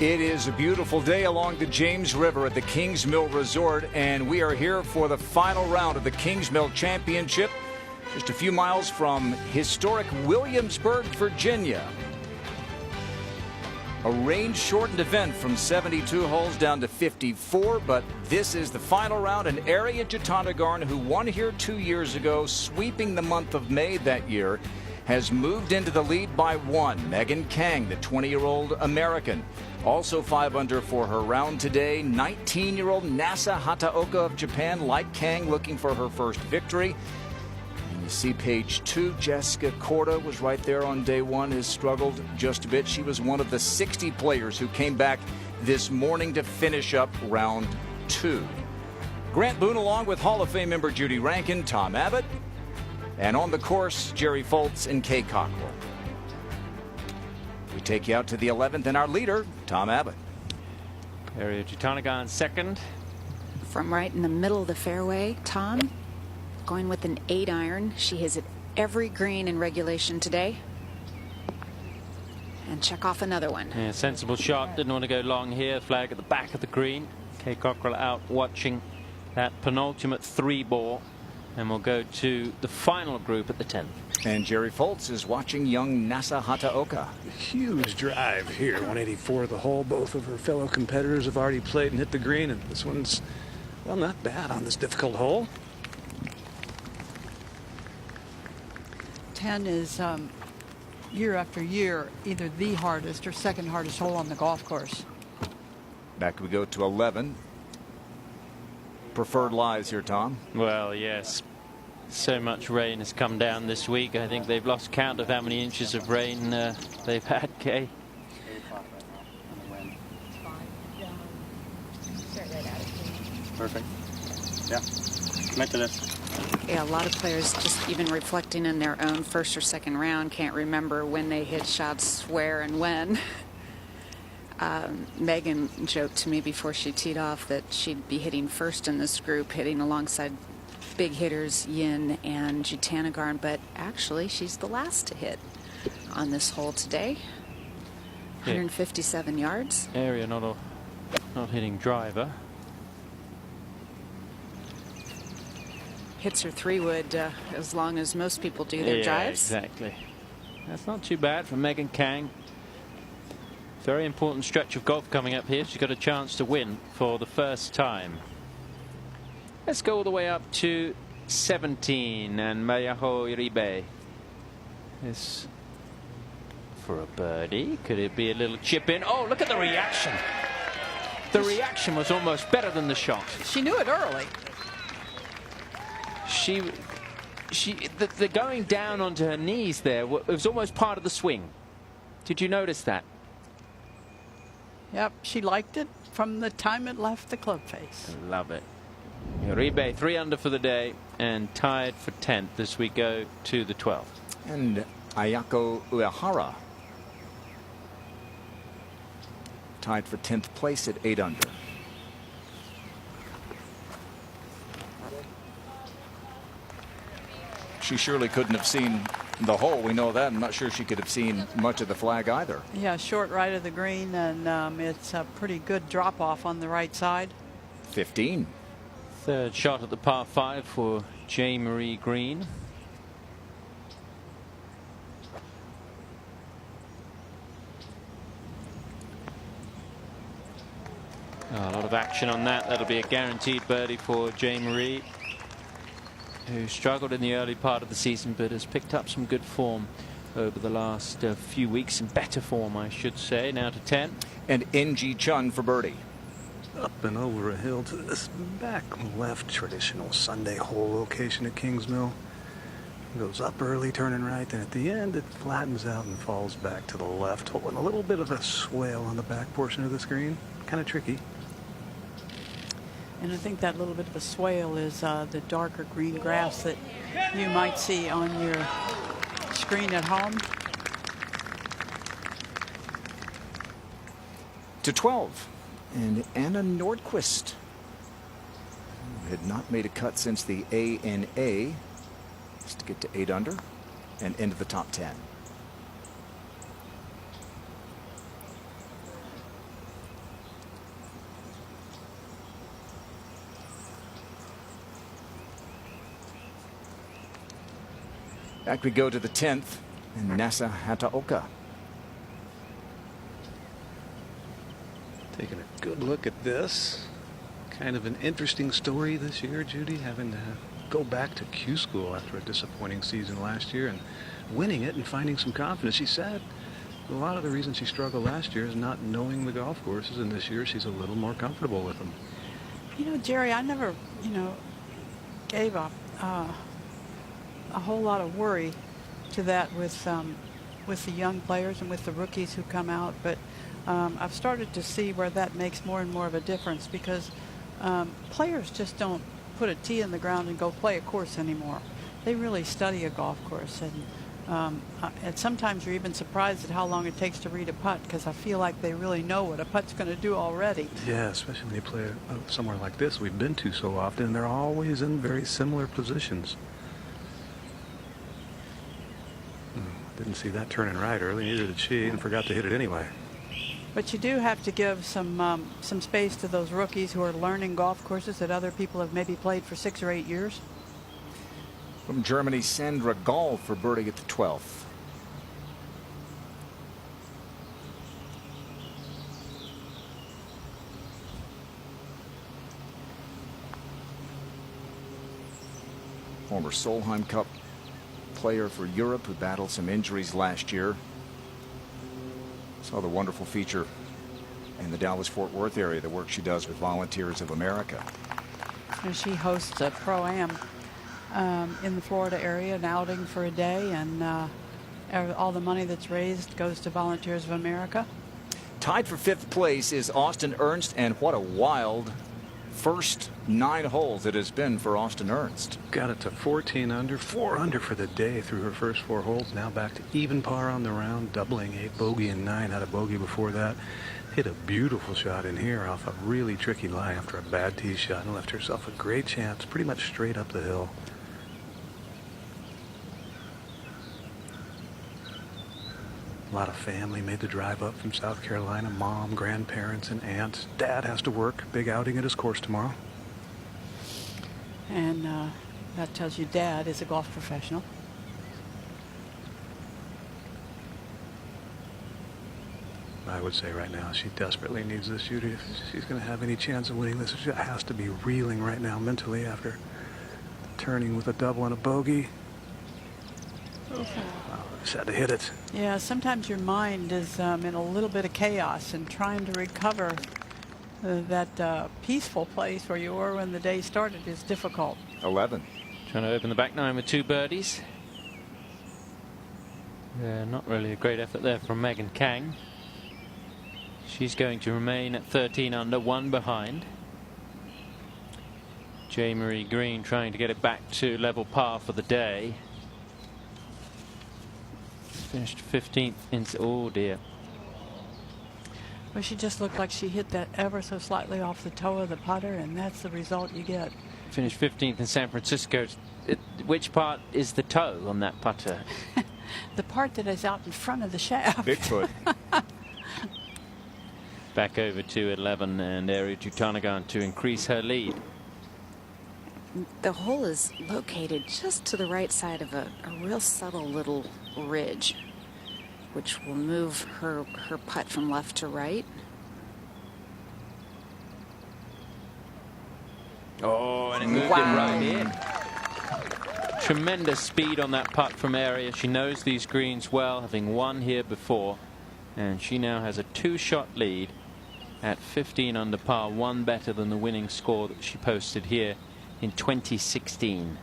It is a beautiful day along the James River at the Kings Mill Resort, and we are here for the final round of the Kings Mill Championship, just a few miles from historic Williamsburg, Virginia. A range-shortened event from 72 holes down to 54, but this is the final round, and Ariya Jutanugarn, who won here 2 years ago, sweeping the month of May that year, has moved into the lead by one. Megan Kang, the 20-year-old American, also 5 under for her round today. 19-year-old Nasa Hataoka of Japan, like Kang, looking for her first victory. And you see page 2, Jessica Korda was right there on day 1, has struggled just a bit. She was one of the 60 players who came back this morning to finish up round 2. Grant Boone along with Hall of Fame member Judy Rankin, Tom Abbott, and on the course, Jerry Foltz and Kay Cockrell. We take you out to the 11th, and our leader, Tom Abbott. Ariya Jutanugarn second. From right in the middle of the fairway, Tom, going with an 8-iron. She has hit every green in regulation today. And check off another one. Yeah, sensible shot. Didn't want to go long here. Flag at the back of the green. Kay Cockrell out watching that penultimate 3-ball. And we'll go to the final group at the 10th. And Jerry Foltz is watching young Nasa Hataoka. Huge drive here, 184 the hole. Both of her fellow competitors have already played and hit the green, and this one's, well, not bad on this difficult hole. 10 is year after year either the hardest or second hardest hole on the golf course. Back we go to 11. Preferred lies here, Tom. Well, yes. So much rain has come down this week. I think they've lost count of how many inches of rain they've had, Kay. Perfect. Yeah. Commit to this. Yeah, a lot of players just even reflecting in their own first or second round can't remember when they hit shots where and when. Megan joked to me before she teed off that she'd be hitting first in this group, hitting alongside big hitters Yin and Jutanugarn, but actually she's the last to hit on this hole today. 157 yards. Ariya not hitting driver. Hits her 3-wood as long as most people do their drives. Exactly. That's not too bad for Megan Kang. Very important stretch of golf coming up here. She's got a chance to win for the first time. Let's go all the way up to 17, and Mayaho Iribe is for a birdie. Could it be a little chip in? Oh, look at the reaction. The reaction was almost better than the shot. She knew it early. The going down onto her knees there was almost part of the swing. Did you notice that? Yep, she liked it from the time it left the club face. Love it. Uribe 3 under for the day and tied for 10th as we go to the 12th. And Ayako Uehara tied for 10th place at 8 under. She surely couldn't have seen the hole. We know that. I'm not sure she could have seen much of the flag either. Yeah, short right of the green, and it's a pretty good drop off on the right side. 15. Third shot at the par 5 for J. Marie Green. A lot of action on that. That'll be a guaranteed birdie for J. Marie, who struggled in the early part of the season but has picked up some good form over the last few weeks. Some better form, I should say. Now to 10. And NG Chun for birdie. Up and over a hill to this back left traditional Sunday hole location at Kings Mill. Goes up early, turning right, then at the end it flattens out and falls back to the left, holding a little bit of a swale on the back portion of the screen. Kind of tricky. And I think that little bit of a swale is the darker green grass that you might see on your screen at home. To 12. And Anna Nordquist, who had not made a cut since the ANA, just to get to 8 under and into the top 10. Back we go to the 10th, and Nasa Hataoka. Taking a good look at this. Kind of an interesting story this year, Judy, having to go back to Q school after a disappointing season last year and winning it and finding some confidence. She said a lot of the reason she struggled last year is not knowing the golf courses, and this year she's a little more comfortable with them. You know, Jerry, I never, gave up a whole lot of worry to that with the young players and with the rookies who come out, but I've started to see where that makes more and more of a difference, because players just don't put a tee in the ground and go play a course anymore. They really study a golf course, and sometimes you're even surprised at how long it takes to read a putt, because I feel like they really know what a putt's going to do already. Yeah, especially when you play somewhere like this we've been to so often, and they're always in very similar positions. Didn't see that turning right early, neither did she, and forgot to hit it anyway. But you do have to give some space to those rookies who are learning golf courses that other people have maybe played for 6 or 8 years. From Germany, Sandra Gall for birdie at the 12th. Former Solheim Cup player for Europe who battled some injuries last year. Saw the wonderful feature in the Dallas-Fort Worth area, the work she does with Volunteers of America. And she hosts a Pro-Am in the Florida area, an outing for a day, and all the money that's raised goes to Volunteers of America. Tied for 5th place is Austin Ernst, and what a wild first 9 holes it has been for Austin Ernst. Got it to 14 under, 4 under for the day through her first 4 holes. Now back to even par on the round, doubling 8, bogey in 9, had a bogey before that. Hit a beautiful shot in here off a really tricky lie after a bad tee shot, and left herself a great chance pretty much straight up the hill. A lot of family made the drive up from South Carolina. Mom, grandparents, and aunts. Dad has to work. Big outing at his course tomorrow. And that tells you Dad is a golf professional. I would say right now she desperately needs this, Judy. If she's going to have any chance of winning this, she has to be reeling right now mentally after turning with a double and a bogey. Just had to hit it. Yeah, sometimes your mind is in a little bit of chaos, and trying to recover that peaceful place where you were when the day started is difficult. 11. Trying to open the back 9 with 2 birdies. Yeah, not really a great effort there from Megan Kang. She's going to remain at 13 under, 1 behind. J. Marie Green trying to get it back to level par for the day. Finished 15th in. Oh dear. Well, she just looked like she hit that ever so slightly off the toe of the putter, and that's the result you get. Finished 15th in San Francisco. Which part is the toe on that putter? The part that is out in front of the shaft. Bigfoot. Back over to 11, and Ariya Jutanugarn to increase her lead. The hole is located just to the right side of a real subtle little ridge, which will move her putt from left to right. Oh, and it moved it right in. Tremendous speed on that putt from Ariya. She knows these greens well, having won here before, and she now has a 2-shot lead at 15 under par, 1 better than the winning score that she posted here in 2016.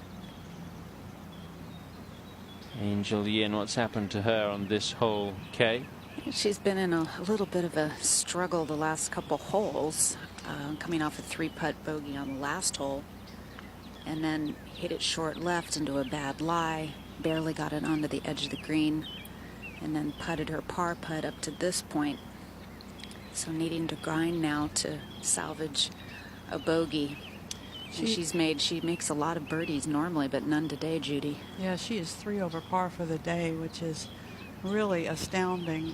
Angel Yin, what's happened to her on this hole, Kay? She's been in a little bit of a struggle the last couple holes, coming off a 3-putt bogey on the last hole, and then hit it short left into a bad lie, barely got it onto the edge of the green, and then putted her par putt up to this point. So needing to grind now to salvage a bogey. She makes a lot of birdies normally, but none today, Judy. Yeah, she is 3 over par for the day, which is really astounding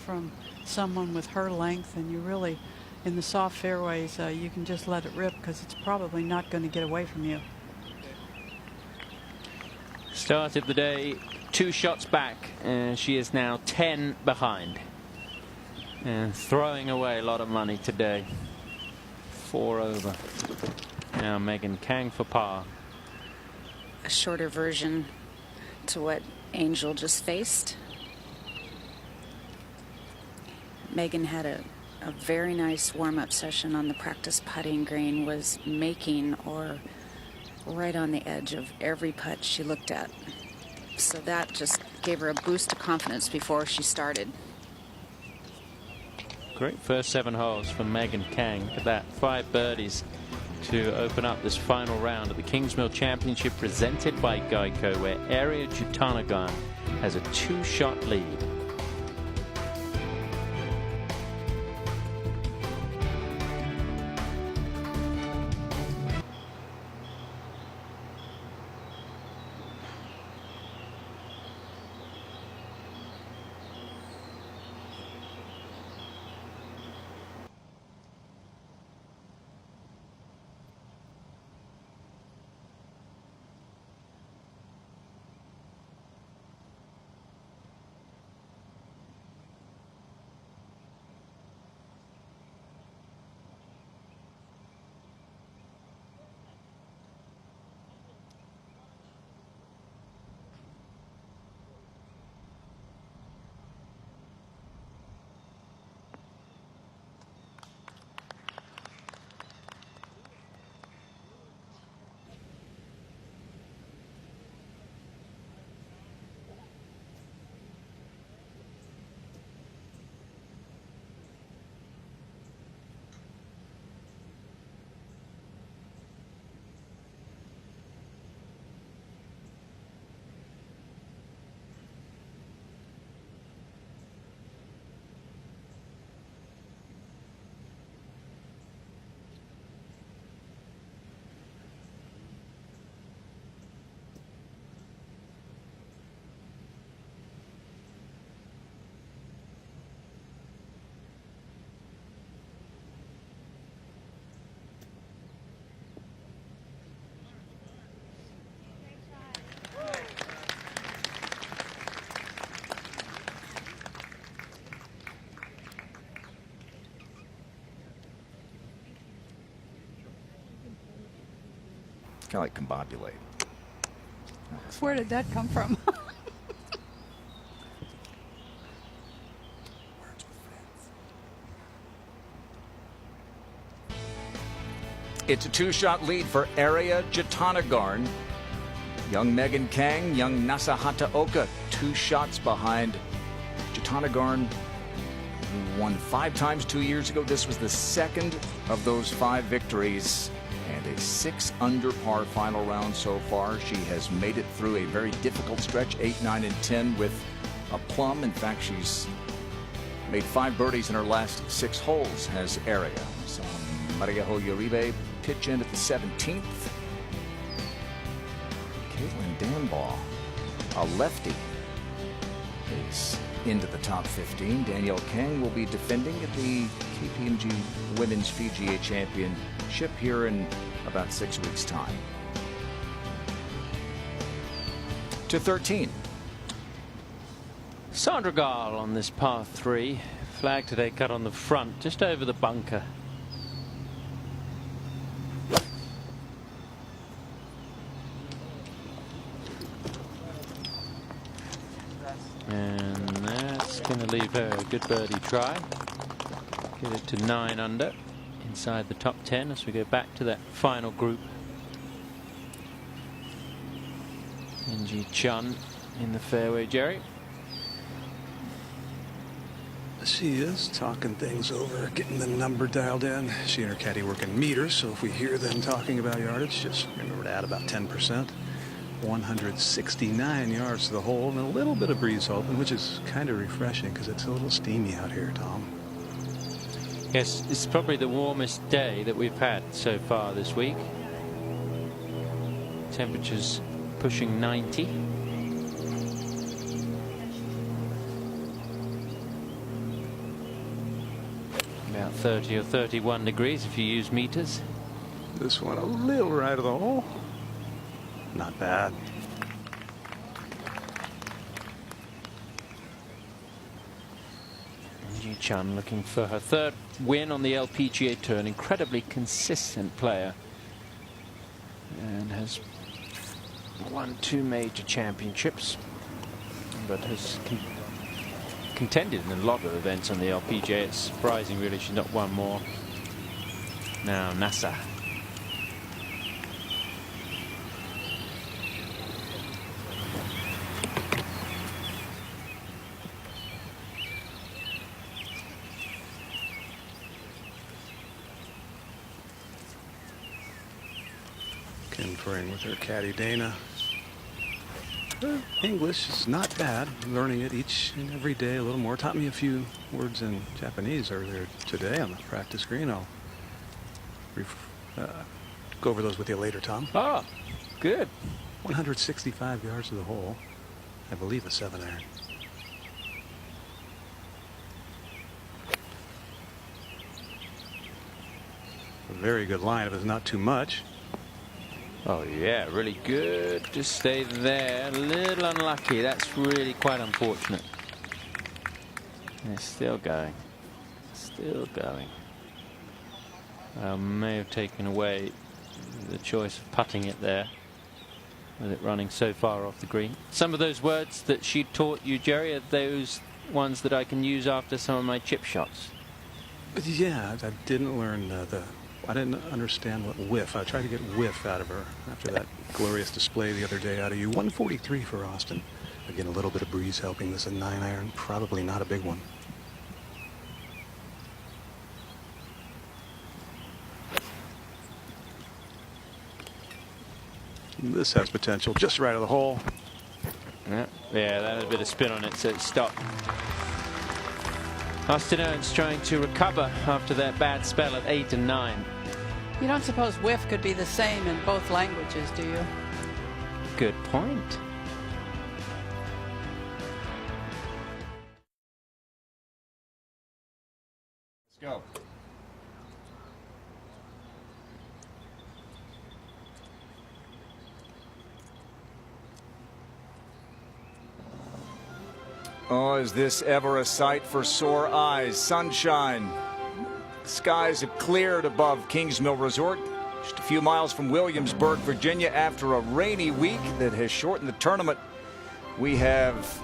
from someone with her length. And you really, in the soft fairways, you can just let it rip because it's probably not going to get away from you. Started the day 2 shots back, and she is now 10 behind. And throwing away a lot of money today. 4 over. Now Megan Kang for par. A shorter version to what Angel just faced. Megan had a very nice warm-up session on the practice putting green, was making or right on the edge of every putt she looked at. So that just gave her a boost of confidence before she started. Great first 7 holes from Megan Kang. Look at that, 5 birdies to open up this final round of the Kingsmill Championship presented by Geico, where Ariya Jutanugarn has a 2-shot lead. Kind of like combobulate. Where did that come from? It's a 2-shot lead for Ariya Jutanugarn. Young Megan Kang, young Nasa Hataoka, 2 shots behind Jutanugarn, who won 5 times 2 years ago. This was the second of those 5 victories. And a 6 under par final round so far. She has made it through a very difficult stretch, 8, 9, and 10 with a plum. In fact, she's made 5 birdies in her last 6 holes, has Ariya. So Mariajo Uribe pitch in at the 17th. Caitlin Danbaugh, a lefty, is into the top 15. Danielle Kang will be defending at the KPMG Women's PGA Championship here in about 6 weeks' time. To 13. Sandra Gahl on this par 3. Flag today cut on the front, just over the bunker. And that's going to leave her a good birdie try. Get it to 9 under. Inside the top 10 as we go back to that final group. Inji Chun in the fairway, Jerry. She is talking things over, getting the number dialed in. She and her caddy working meters, so if we hear them talking about yardage, just remember to add about 10%. 169 yards to the hole and a little bit of breeze open, which is kind of refreshing because it's a little steamy out here, Tom. Yes, it's probably the warmest day that we've had so far this week. Temperatures pushing 90. About 30 or 31 degrees if you use meters. This one a little right of the hole. Not bad. Inji Chun looking for her third win on the LPGA Tour. An incredibly consistent player, and has won 2 major championships, but has contended in a lot of events on the LPGA. It's surprising, really, she's not won more. Now Nasa. Conferring with her caddy Dana. Her English is not bad. Learning it each and every day a little more. Taught me a few words in Japanese earlier today on the practice green. I'll go over those with you later, Tom. Oh, good. 165 yards to the hole. I believe a 7-iron. A very good line if it's not too much. Oh yeah, really good. Just stay there. A little unlucky. That's really quite unfortunate. They're still going. Still going. May have taken away the choice of putting it there, with it running so far off the green. Some of those words that she taught you, Jerry, are those ones that I can use after some of my chip shots. Yeah, I didn't learn I didn't understand what whiff. I tried to get whiff out of her after that glorious display the other day out of you. 143 for Austin. Again, a little bit of breeze helping this a 9-iron. Probably not a big one. This has potential. Just right of the hole. Yeah, that had a bit of spin on it, so it stopped. Austin Owens trying to recover after that bad spell at 8 and 9. You don't suppose whiff could be the same in both languages, do you? Good point. Let's go. Oh, is this ever a sight for sore eyes? Sunshine. Skies have cleared above Kings Mill Resort, just a few miles from Williamsburg, Virginia. After a rainy week that has shortened the tournament, we have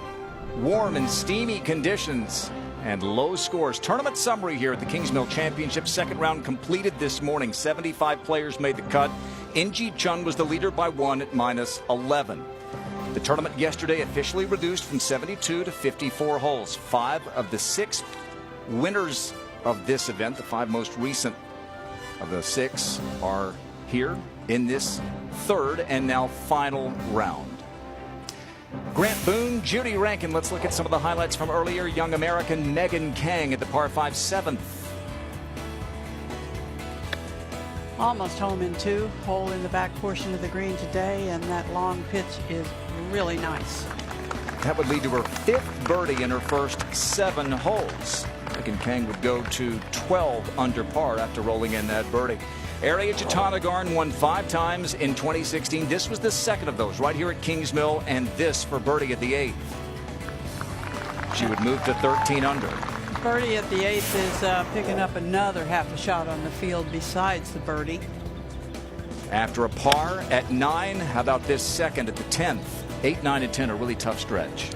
warm and steamy conditions and low scores. Tournament summary here at the Kings Mill Championship. Second round completed this morning. 75 players made the cut. Inji Chun was the leader by 1 at -11. The tournament yesterday officially reduced from 72 to 54 holes. 5 of the 6 winners of this event, the 5 most recent of the 6, are here in this third and now final round. Grant Boone, Judy Rankin. Let's look at some of the highlights from earlier. Young American Megan Kang at the par 5 7th. Almost home in 2. Hole in the back portion of the green today, and that long pitch is really nice. That would lead to her 5th birdie in her first 7 holes. Megan Kang would go to 12 under par after rolling in that birdie. Area Jatanagarn won 5 times in 2016. This was the second of those right here at Kings Mill, and this for birdie at the 8th. She would move to 13 under. Birdie at the 8th is picking up another half a shot on the field besides the birdie. After a par at 9, how about this second at the 10th? 8, 9, and 10, a really tough stretch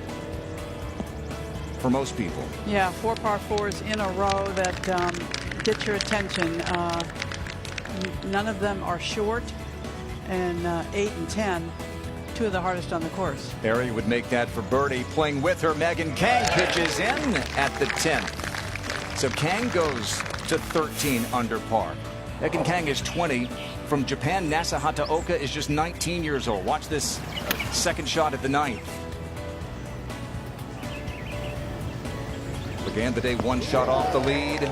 for most people. Yeah, 4 par 4s in a row that get your attention. None of them are short, and 8 and 10, 2 of the hardest on the course. Barry would make that for birdie. Playing with her, Megan Kang pitches in at the 10th. So Kang goes to 13 under par. Megan Kang is 20. From Japan, Nasa Hataoka is just 19 years old. Watch this second shot at the 9th. Began the day 1 shot off the lead.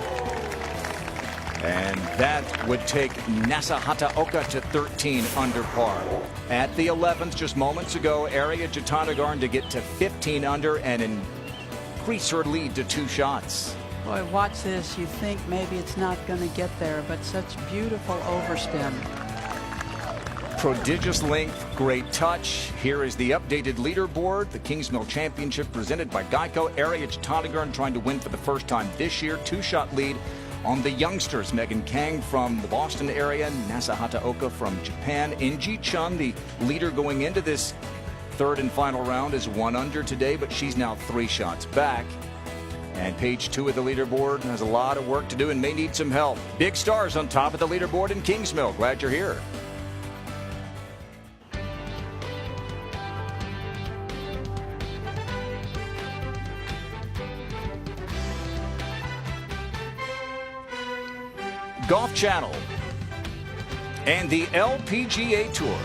And that would take Nasa Hataoka to 13 under par. At the 11th, just moments ago, Area Jatanagarn to get to 15 under and increase her lead to 2 shots. Boy, watch this. You think maybe it's not going to get there, but such beautiful overspin. Prodigious length, great touch. Here is the updated leaderboard. The Kingsmill Championship presented by Geico. Ariya Jutanugarn trying to win for the first time this year. Two-shot lead on the youngsters. Megan Kang from the Boston area. Nasa Hataoka from Japan. Inji Chun, the leader going into this third and final round, is 1 under today, but she's now 3 shots back. And page 2 of the leaderboard has a lot of work to do and may need some help. Big stars on top of the leaderboard in Kingsmill. Glad you're here. Golf Channel and the LPGA Tour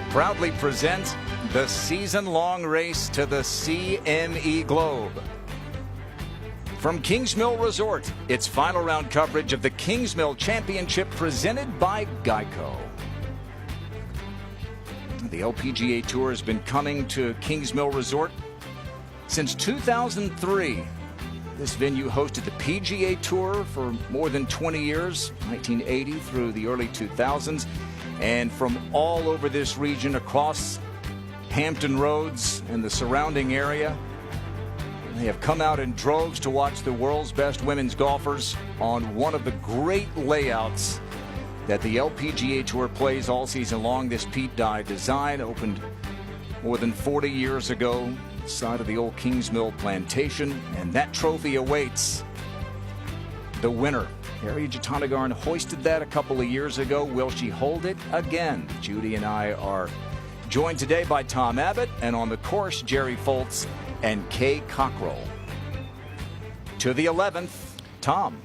proudly present the season-long race to the CME Globe. From Kingsmill Resort, it's final round coverage of the Kingsmill Championship presented by Geico. The LPGA Tour has been coming to Kingsmill Resort since 2003. This venue hosted the PGA Tour for more than 20 years, 1980 through the early 2000s. And from all over this region, across Hampton Roads and the surrounding area, they have come out in droves to watch the world's best women's golfers on one of the great layouts that the LPGA Tour plays all season long. This Pete Dye design opened more than 40 years ago, side of the old Kingsmill plantation, and that trophy awaits the winner. Ariya Jutanugarn hoisted that a couple of years ago. Will she hold it again? Judy and I are joined today by Tom Abbott, and on the course, Jerry Foltz and Kay Cockrell. To the 11th, Tom.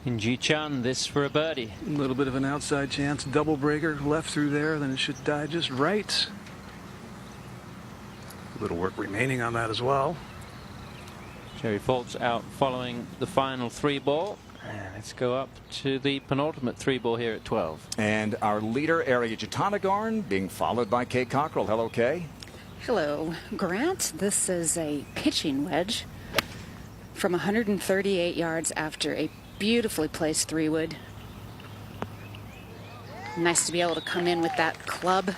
Inji Chun, this for a birdie. A little bit of an outside chance. Double breaker left through there. Then it should die just right. A little work remaining on that as well. Jerry Foltz out following the final 3-ball. And let's go up to the penultimate 3-ball here at 12. And our leader, Ariya Jutanugarn, being followed by Kay Cockrell. Hello, Kay. Hello, Grant. This is a pitching wedge from 138 yards after a beautifully placed 3-wood. Nice to be able to come in with that club.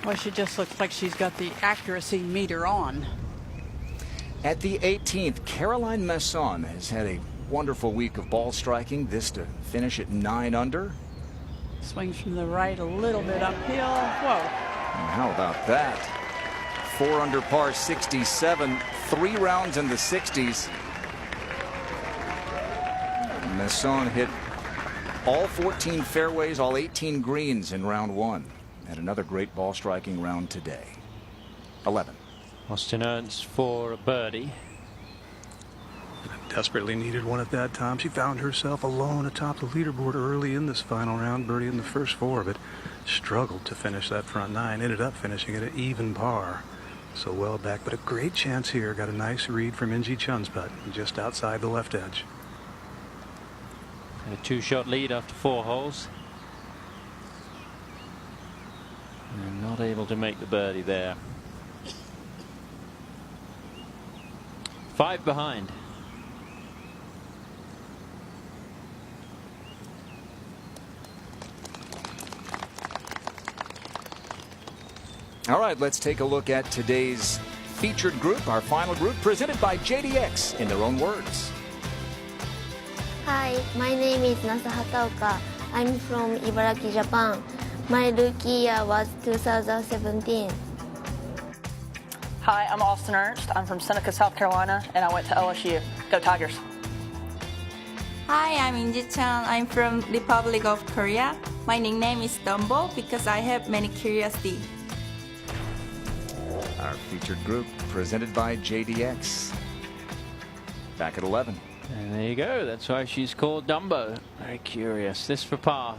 Well, she just looks like she's got the accuracy meter on. At the 18th, Caroline Masson has had a wonderful week of ball striking. This to finish at 9 under. Swings from the right a little bit uphill. Whoa. And how about that? 4 under par, 67, 3 rounds in the 60s. Masson hit all 14 fairways, all 18 greens in round 1. And another great ball striking round today. 11. Austin Ernst for a birdie. Desperately needed one at that time. She found herself alone atop the leaderboard early in this final round, birdie in the first 4, but struggled to finish that front 9. Ended up finishing at an even par. So well back, but a great chance here. Got a nice read from Inji Chun's putt, just outside the left edge. A 2-shot lead after 4 holes. And not able to make the birdie there. 5 behind. All right, let's take a look at today's featured group, our final group, presented by JDX in their own words. Hi, my name is Nasa Hataoka. I'm from Ibaraki, Japan. My rookie year was 2017. Hi, I'm Austin Ernst. I'm from Seneca, South Carolina, and I went to LSU. Go Tigers. Hi, I'm Inji Chun. I'm from Republic of Korea. My nickname is Dumbo because I have many curiosity. Our featured group, presented by JDX. Back at 11. And there you go. That's why she's called Dumbo. Very curious. This for par.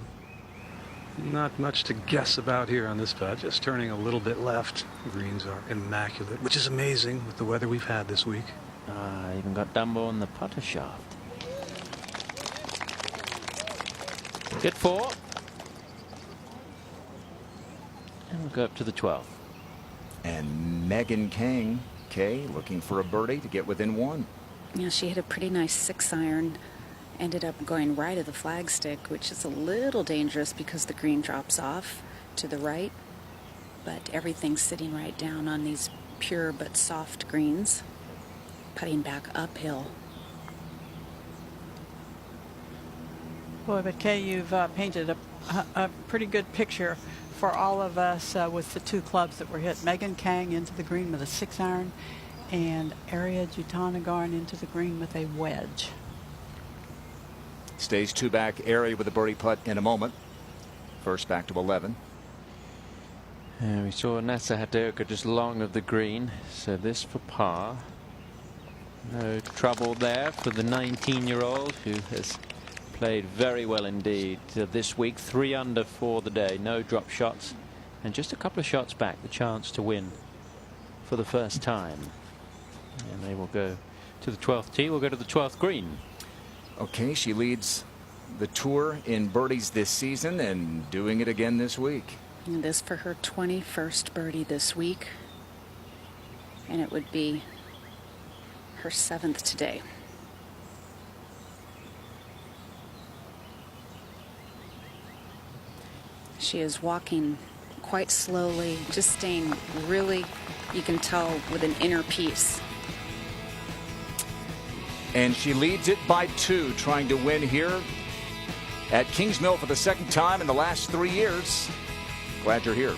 Not much to guess about here on this putt. Just turning a little bit left. Greens are immaculate, which is amazing with the weather we've had this week. Even got Dumbo on the putter shaft. Good 4. And we'll go up to the 12. And Megan Kang, Kay, looking for a birdie to get within 1. Yeah, she hit a pretty nice 6-iron Ended up going right of the flagstick, which is a little dangerous because the green drops off to the right, but everything's sitting right down on these pure but soft greens, putting back uphill. Boy, but Kay, you've painted a pretty good picture for all of us with the two clubs that were hit. Megan Kang into the green with a 6-iron and Arya Jutanagarn into the green with a wedge. Stage 2 back, Arya with a birdie putt in a moment. First back to 11. And we saw Nessa Hideko just long of the green, so this for par. No trouble there for the 19-year-old who has played very well indeed this week. 3 under for the day, no drop shots, and just a couple of shots back, the chance to win for the first time. And they will go to the 12th tee. We'll go to the 12th green. Okay, she leads the tour in birdies this season and doing it again this week. And this for her 21st birdie this week, and it would be her 7th today. She is walking quite slowly, just staying really, you can tell, with an inner peace. And she leads it by 2, trying to win here at Kings Mill for the 2nd time in the last 3 years. Glad you're here.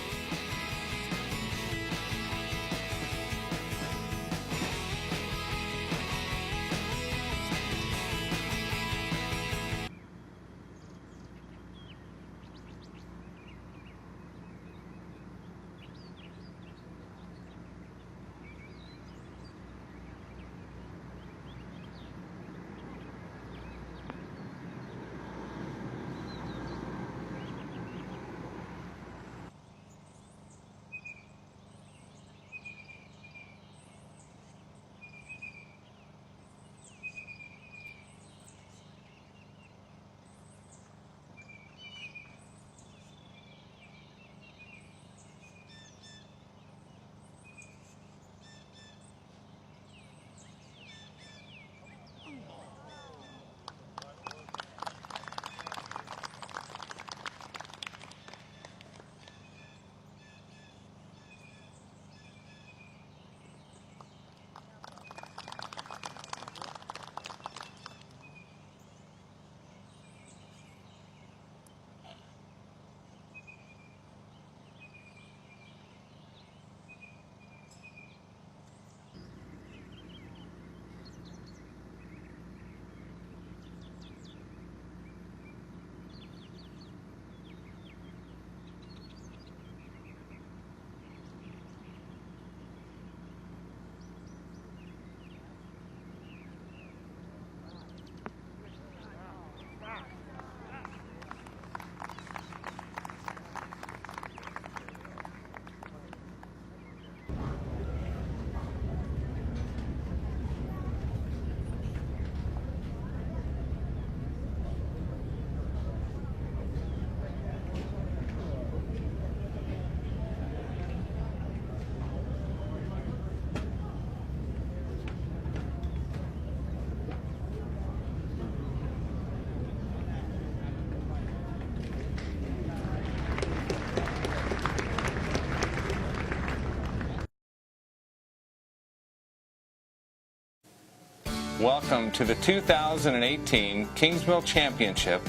Welcome to the 2018 Kings Mill Championship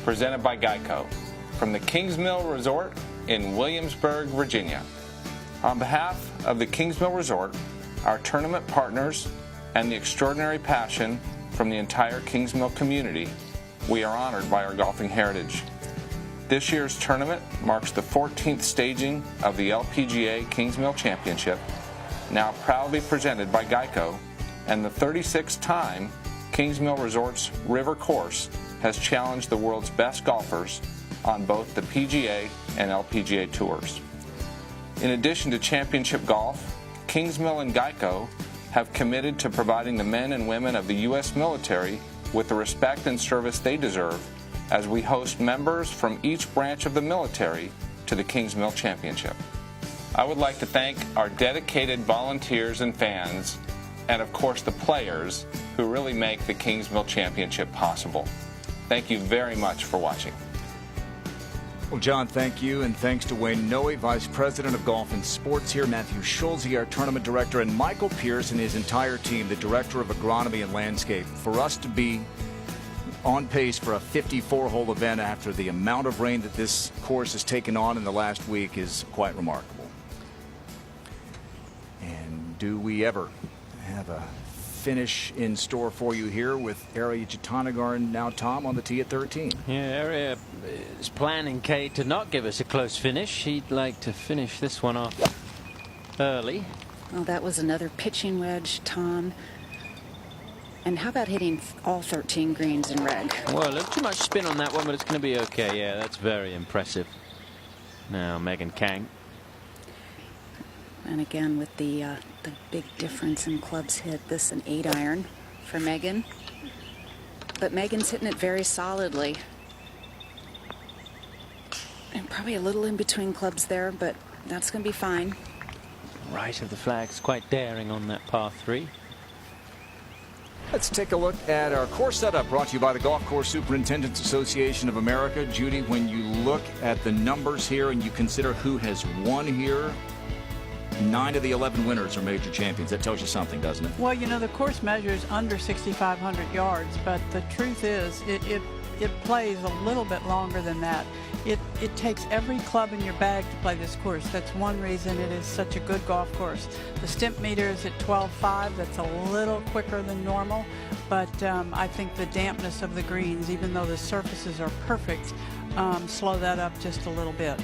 presented by Geico from the Kings Mill Resort in Williamsburg, Virginia. On behalf of the Kings Mill Resort, our tournament partners, and the extraordinary passion from the entire Kings Mill community, we are honored by our golfing heritage. This year's tournament marks the 14th staging of the LPGA Kings Mill Championship, now proudly presented by Geico, and the 36th time Kings Mill Resort's River Course has challenged the world's best golfers on both the PGA and LPGA tours. In addition to championship golf, Kings Mill and Geico have committed to providing the men and women of the U.S. military with the respect and service they deserve as we host members from each branch of the military to the Kings Mill Championship. I would like to thank our dedicated volunteers and fans and of course the players who really make the Kingsmill Championship possible. Thank you very much for watching. Well, John, thank you, and thanks to Wayne Noe, Vice President of Golf and Sports here, Matthew Schulze, our Tournament Director, and Michael Pierce and his entire team, the Director of Agronomy and Landscape, for us to be on pace for a 54-hole event after the amount of rain that this course has taken on in the last week is quite remarkable. And do we ever have a finish in store for you here with Area Jatanagarn now, Tom, on the tee at 13. Yeah, Area is planning, Kate, to not give us a close finish. He'd like to finish this one off early. Well, that was another pitching wedge, Tom. And how about hitting all 13 greens in reg? Well, a little too much spin on that one, but it's going to be okay. Yeah, that's very impressive. Now, Megan Kang. And again, with the big difference in clubs hit, this an 8-iron for Megan. But Megan's hitting it very solidly. And probably a little in between clubs there, but that's going to be fine. Right of the flag's quite daring on that par 3. Let's take a look at our course setup, brought to you by the Golf Course Superintendents Association of America. Judy, when you look at the numbers here and you consider who has won here, 9 of the 11 winners are major champions. That tells you something, doesn't it? Well, you know, the course measures under 6,500 yards, but the truth is it plays a little bit longer than that. It takes every club in your bag to play this course. That's one reason it is such a good golf course. The stimp meter is at 12.5. That's a little quicker than normal, but I think the dampness of the greens, even though the surfaces are perfect, slow that up just a little bit.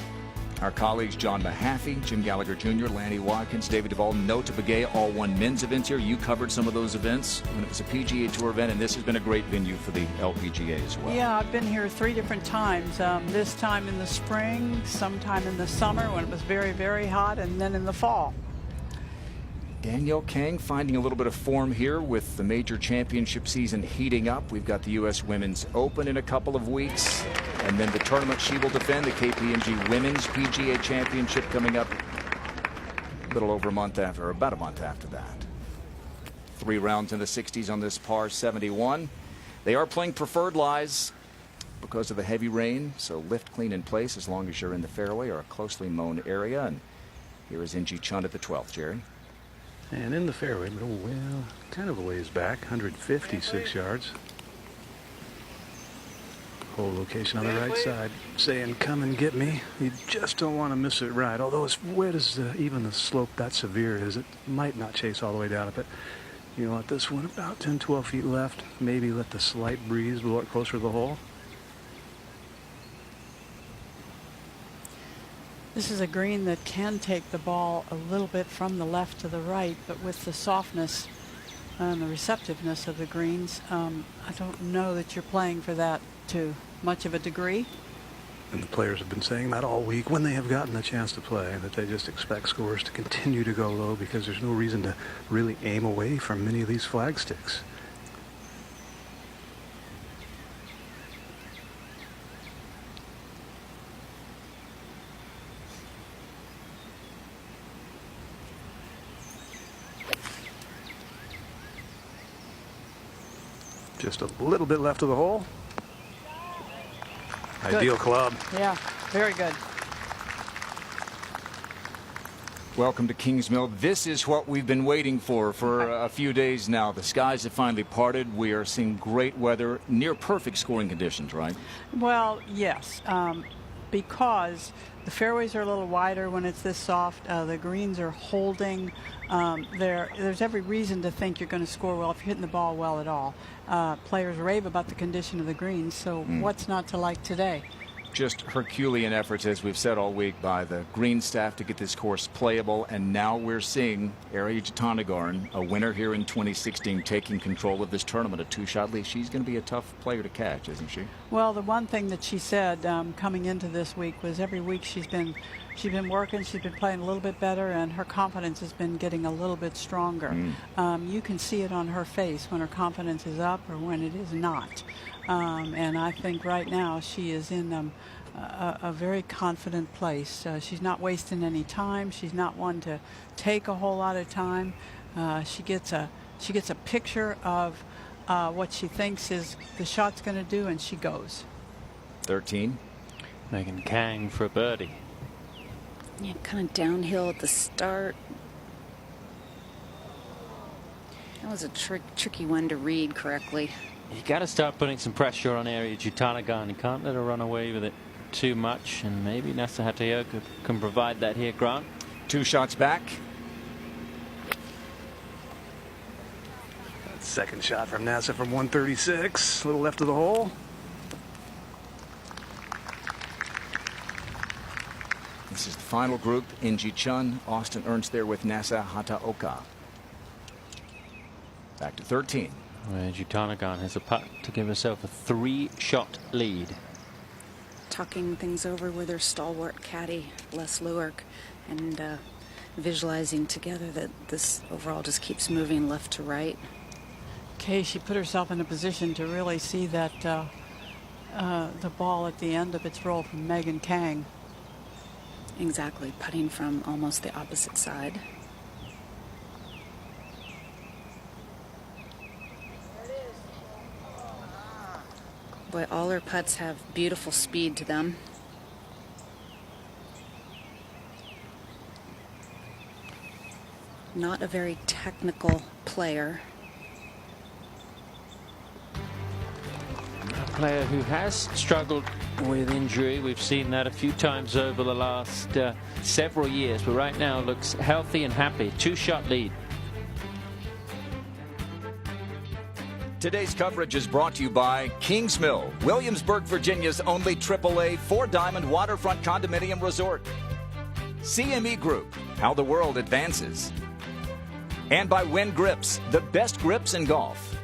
Our colleagues John Mahaffey, Jim Gallagher Jr., Lanny Watkins, David Duvall, Nota Begay, all won men's events here. You covered some of those events when it was a PGA Tour event, and this has been a great venue for the LPGA as well. Yeah, I've been here 3 different times. This time in the spring, sometime in the summer when it was very, very hot, and then in the fall. Danielle Kang finding a little bit of form here with the major championship season heating up. We've got the U.S. Women's Open in a couple of weeks, and then the tournament she will defend, the KPMG Women's PGA Championship, coming up a little over a month after, or about a month after that. 3 rounds in the 60s on this par 71. They are playing preferred lies because of the heavy rain, so lift clean in place as long as you're in the fairway or a closely mown area. And here is Inji Chun at the 12th, Jerry. And in the fairway, but well, kind of a ways back, 156 yards. Hole location on the right side, saying, come and get me. You just don't want to miss it right. Although as wet as even the slope that severe is, it might not chase all the way down it. But you know what, this one about 10, 12 feet left. Maybe let the slight breeze blow it closer to the hole. This is a green that can take the ball a little bit from the left to the right, but with the softness and the receptiveness of the greens, I don't know that you're playing for that to much of a degree. And the players have been saying that all week when they have gotten the chance to play, that they just expect scores to continue to go low because there's no reason to really aim away from many of these flag sticks. Just a little bit left of the hole. Good. Ideal club. Yeah, very good. Welcome to Kingsmill. This is what we've been waiting for a few days now. The skies have finally parted. We are seeing great weather, near perfect scoring conditions, right? Well, yes, because the fairways are a little wider when it's this soft. The greens are holding. There's every reason to think you're going to score well if you're hitting the ball well at all. Players rave about the condition of the greens, so what's not to like today? Just Herculean efforts, as we've said all week, by the green staff to get this course playable, and now we're seeing Area Jatanagarn, a winner here in 2016, taking control of this tournament, a 2-shot lead. She's going to be a tough player to catch, isn't she? Well, the one thing that she said coming into this week was every week she's been working, she's been playing a little bit better, and her confidence has been getting a little bit stronger. You can see it on her face when her confidence is up or when it is not. And I think right now she is in a very confident place. She's not wasting any time. She's not one to take a whole lot of time. She gets a She gets a picture of what she thinks is the shot's going to do, and she goes. 13. Megan Kang for a birdie. Yeah, kind of downhill at the start. That was a tricky one to read correctly. You got to start putting some pressure on Area Jutanagarn. You can't let her run away with it too much, and maybe Nasa Hataoka can provide that here, Grant. 2 shots back. Second shot from NASA from 136, a little left of the hole. This is the final group. Inji Chun, Austin Ernst there with Nasa Hataoka. Back to 13. Where Jutanagarn has a putt to give herself a 3-shot lead. Talking things over with her stalwart caddy, Les Lewerk, and visualizing together that this overall just keeps moving left to right. Okay, she put herself in a position to really see that the ball at the end of its roll from Megan Kang. Exactly, putting from almost the opposite side. Boy, all her putts have beautiful speed to them. Not a very technical player. A player who has struggled with injury. We've seen that a few times over the last several years, but right now looks healthy and happy. 2-shot lead. Today's coverage is brought to you by Kings Mill, Williamsburg, Virginia's only AAA 4-diamond waterfront condominium resort. CME Group, how the world advances. And by Win Grips, the best grips in golf.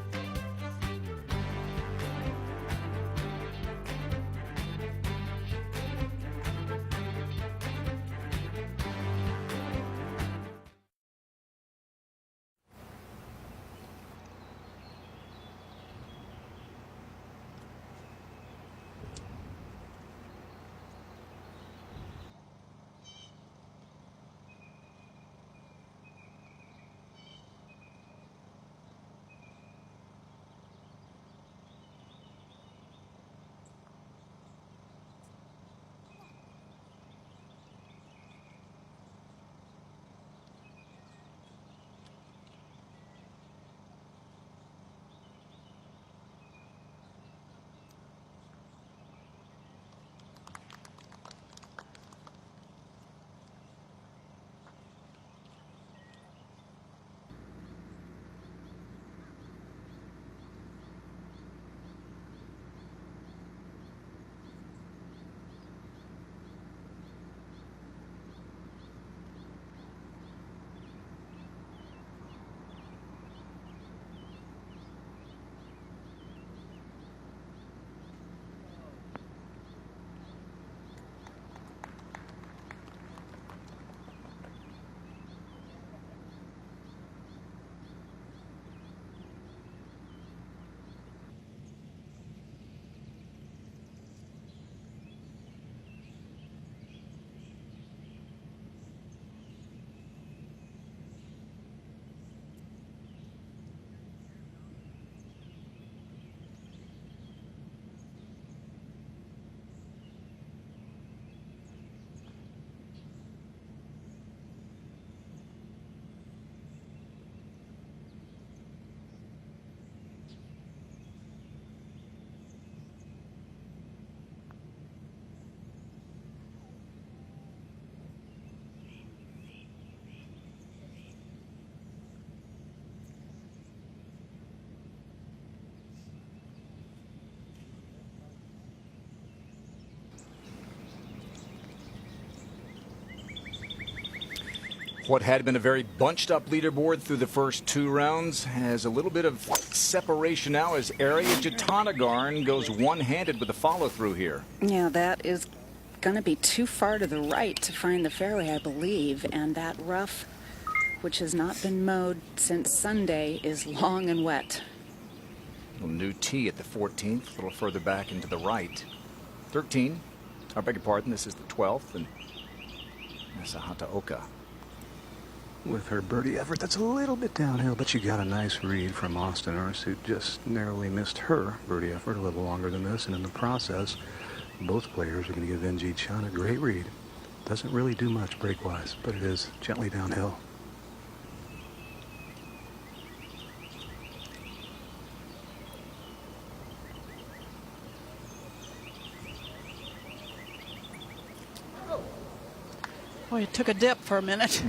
What had been a very bunched up leaderboard through the first 2 rounds has a little bit of separation now as Area Jutanagarn goes one-handed with the follow-through here. Yeah, that is going to be too far to the right to find the fairway, I believe, and that rough, which has not been mowed since Sunday, is long and wet. A little new tee at the 14th, a little further back into the right. 13, I beg your pardon, this is the 12th, and Nasa Hataoka. with her birdie effort. That's a little bit downhill, but she got a nice read from Austin Urs, who just narrowly missed her birdie effort a little longer than this, and in the process, both players are going to give NG Chun a great read. Doesn't really do much break-wise, but it is gently downhill. Boy, it took a dip for a minute.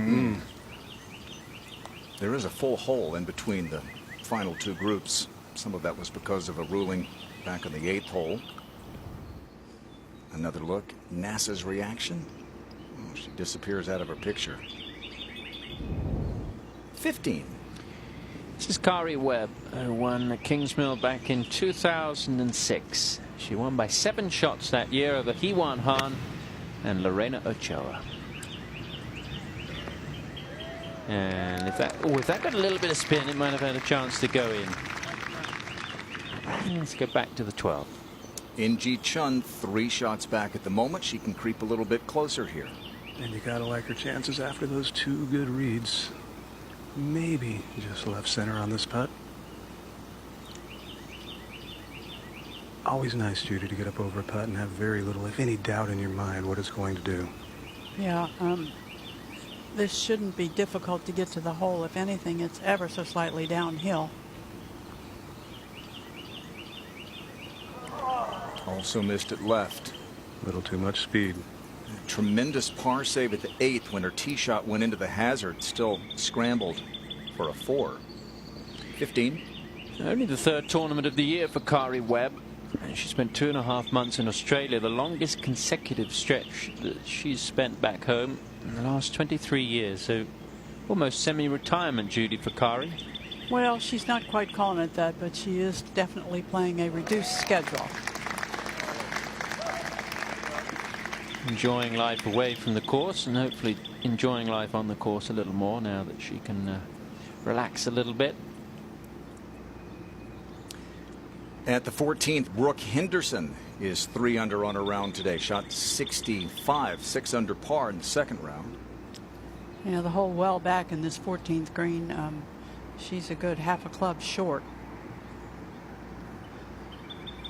There is a full hole in between the final two groups. Some of that was because of a ruling back on the 8th hole. Another look. NASA's reaction. Oh, she disappears out of her picture. 15. This is Kari Webb, who won the Kingsmill back in 2006. She won by 7 shots that year over Hee-Wan Han and Lorena Ochoa. And if that got a little bit of spin, it might have had a chance to go in. Let's go back to the 12. NG Chun 3 shots back at the moment. She can creep a little bit closer here. And you gotta like her chances after those 2 good reads. Maybe just left center on this putt. Always nice, Judy, to get up over a putt and have very little, if any, doubt in your mind what it's going to do. Yeah, this shouldn't be difficult to get to the hole. If anything, it's ever so slightly downhill. Also missed it left. A little too much speed. Tremendous par save at the 8th when her tee shot went into the hazard. Still scrambled for a 4. 15. Only the 3rd tournament of the year for Kari Webb. And she spent 2.5 months in Australia, the longest consecutive stretch that she's spent back home in the last 23 years. So almost semi-retirement, Judy, for Kari. Well, she's not quite calling it that, but she is definitely playing a reduced schedule. Enjoying life away from the course, and hopefully enjoying life on the course a little more now that she can relax a little bit. At the 14th, Brooke Henderson is 3 under on her round today. Shot 65, 6 under par in the 2nd round. You know, the hole well back in this 14th green, she's a good half a club short.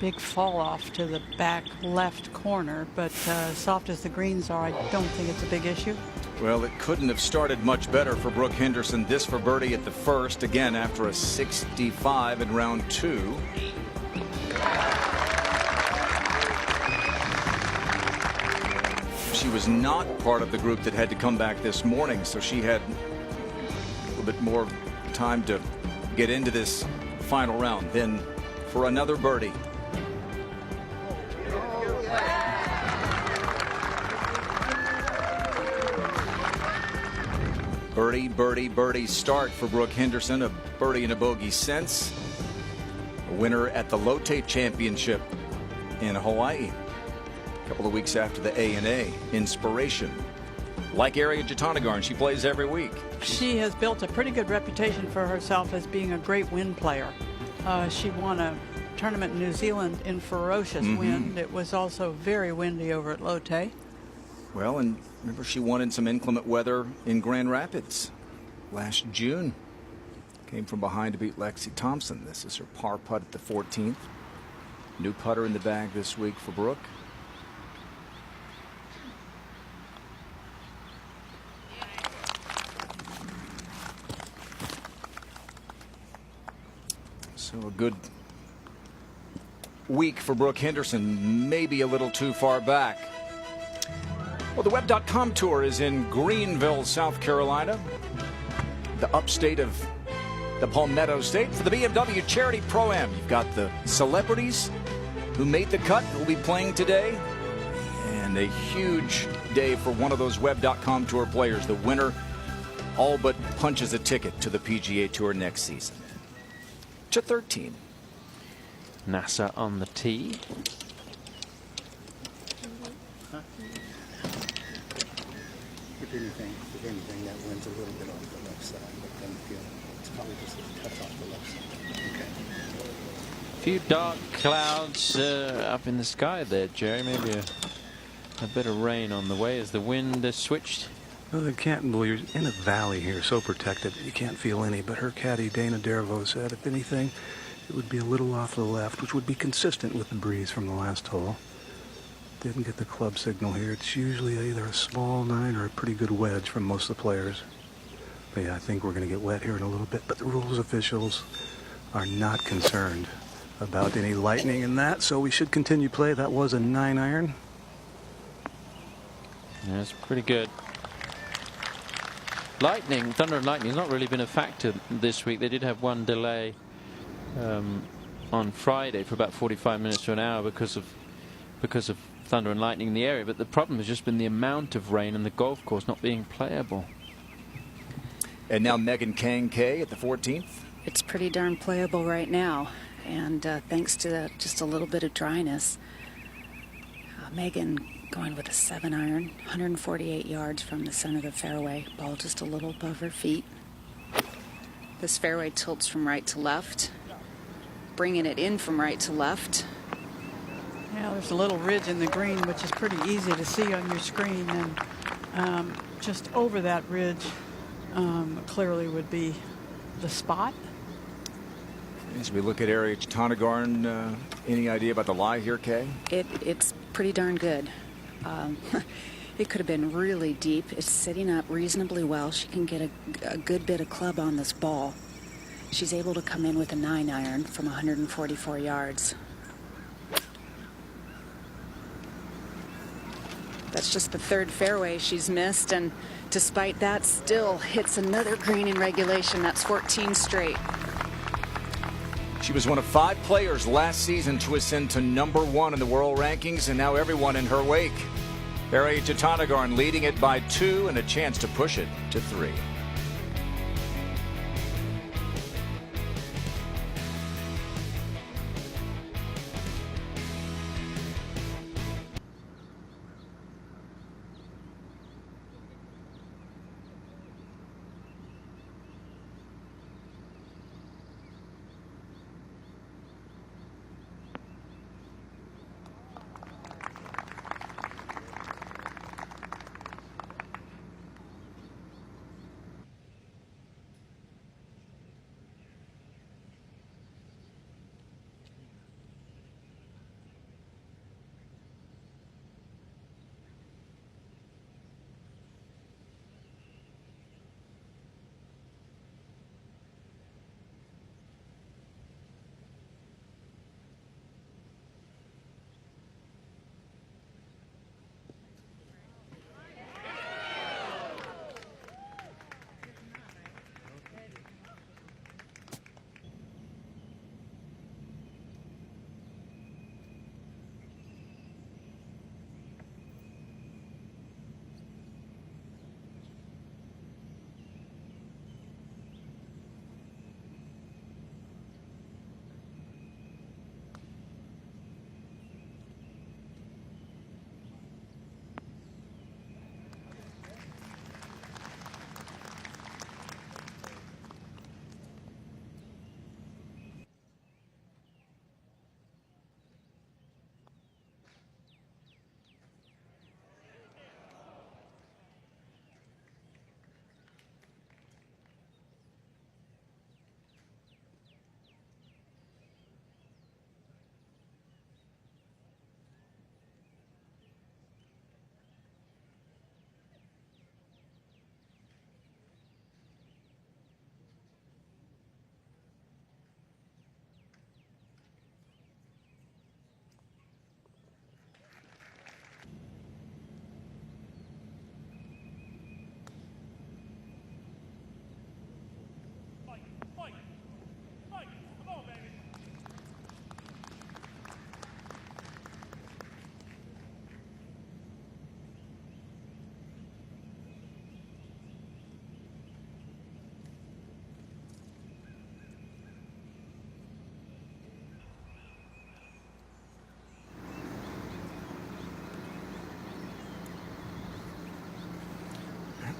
Big fall off to the back left corner, but soft as the greens are, I don't think it's a big issue. Well, it couldn't have started much better for Brooke Henderson. This for birdie at the 1st, again after a 65 in round 2. She was not part of the group that had to come back this morning, so she had a little bit more time to get into this final round. Then for another birdie. Birdie, birdie, birdie start for Brooke Henderson. A birdie and a bogey since. A winner at the Lotte Championship in Hawaii. A couple of weeks after the A&A. Inspiration. Like Ariya Jutanugarn, she plays every week. She has built a pretty good reputation for herself as being a great wind player. She won a tournament in New Zealand in ferocious wind. It was also very windy over at Lotte. Well, and remember she won in some inclement weather in Grand Rapids last June. Came from behind to beat Lexi Thompson. This is her par putt at the 14th. New putter in the bag this week for Brooke. So a good week for Brooke Henderson, maybe a little too far back. Well, the Web.com Tour is in Greenville, South Carolina, the upstate of the Palmetto State, for the BMW Charity Pro-Am. You've got the celebrities who made the cut who will be playing today, and a huge day for one of those Web.com Tour players. The winner all but punches a ticket to the PGA Tour next season. To 13. NASA on the tee. If anything, that wins a little bit on the left side, but then it's probably just a touch off the left side. Okay. A few dark clouds up in the sky there, Jerry. Maybe a bit of rain on the way as the wind switched Well, the Canton, well, you're in a valley here, so protected that you can't feel any. But her caddy, Dana Dervo, said if anything, it would be a little off the left, which would be consistent with the breeze from the last hole. Didn't get the club signal here. It's usually either a small 9 or a pretty good wedge from most of the players. But yeah, I think we're going to get wet here in a little bit. But the rules officials are not concerned about any lightning in that, so we should continue play. That was a 9-iron. Yeah, it's pretty good. Lightning, thunder and lightning has not really been a factor this week. They did have one delay on Friday for about 45 minutes to an hour because of thunder and lightning in the area. But the problem has just been the amount of rain and the golf course not being playable. And now Megan Kang K at the 14th. It's pretty darn playable right now, and thanks to just a little bit of dryness. Megan going with a 7-iron, 148 yards from the center of the fairway. Ball just a little above her feet. This fairway tilts from right to left, bringing it in from right to left. Yeah, there's a little ridge in the green, which is pretty easy to see on your screen, and just over that ridge clearly would be the spot. As we look at area Chittanagarn, any idea about the lie here, Kay? It's pretty darn good. It could have been really deep. It's sitting up reasonably well. She can get a good bit of club on this ball. She's able to come in with a 9-iron from 144 yards. That's just the third fairway she's missed, and despite that, still hits another green in regulation. That's 14 straight. She was one of 5 players last season to ascend to #1 in the world rankings, and now everyone in her wake. Area Chittanagarn leading it by 2 and a chance to push it to 3.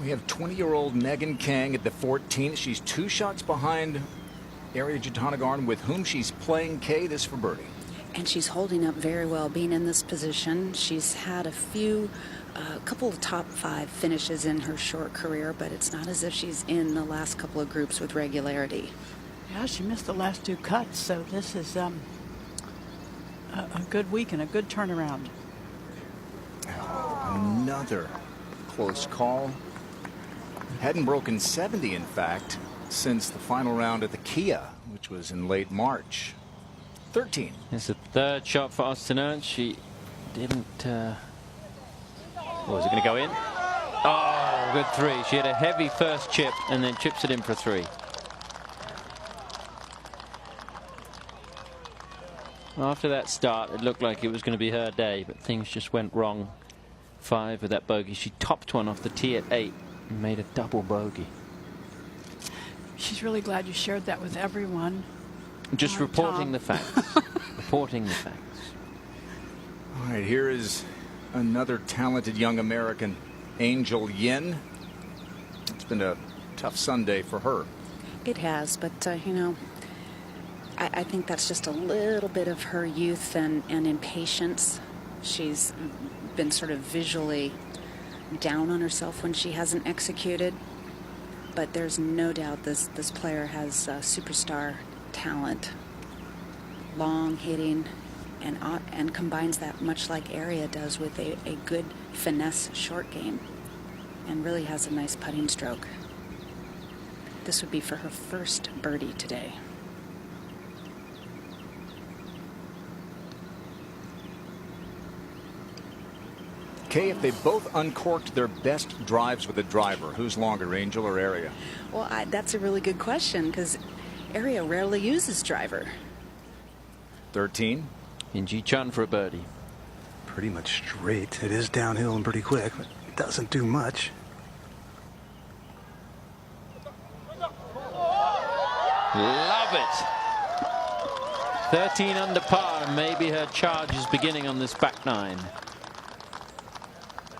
We have 20-year-old Megan Kang at the 14th. She's 2 shots behind Area Chittanagarn, with whom she's playing Kay this for birdie. And she's holding up very well being in this position. She's had a couple of top 5 finishes in her short career, but it's not as if she's in the last couple of groups with regularity. Yeah, she missed the last 2 cuts, so this is a good week and a good turnaround. Another close call. Hadn't broken 70, in fact, since the final round at the Kia, which was in late March. 13. It's the 3rd shot for Osterner. She didn't. Was it going to go in? Oh, good 3. She had a heavy first chip and then chips it in for 3. After that start, it looked like it was going to be her day, but things just went wrong. 5 with that bogey. She topped one off the tee at 8 and made a double bogey. She's really glad you shared that with everyone. Just reporting the facts. Reporting the facts. All right, here is another talented young American, Angel Yin. It's been a tough Sunday for her. It has, but, you know, I think that's just a little bit of her youth and impatience. She's been sort of visually down on herself when she hasn't executed. But there's no doubt this player has superstar talent, long hitting, and combines that much like Aria does with a good finesse short game, and really has a nice putting stroke. This would be for her first birdie today. Kay, if they both uncorked their best drives with a driver, who's longer, Angel or Aria? Well, that's a really good question, because Aria rarely uses driver. 13. Inji Chun for a birdie. Pretty much straight. It is downhill and pretty quick, but it doesn't do much. Love it. 13 under par, and maybe her charge is beginning on this back 9.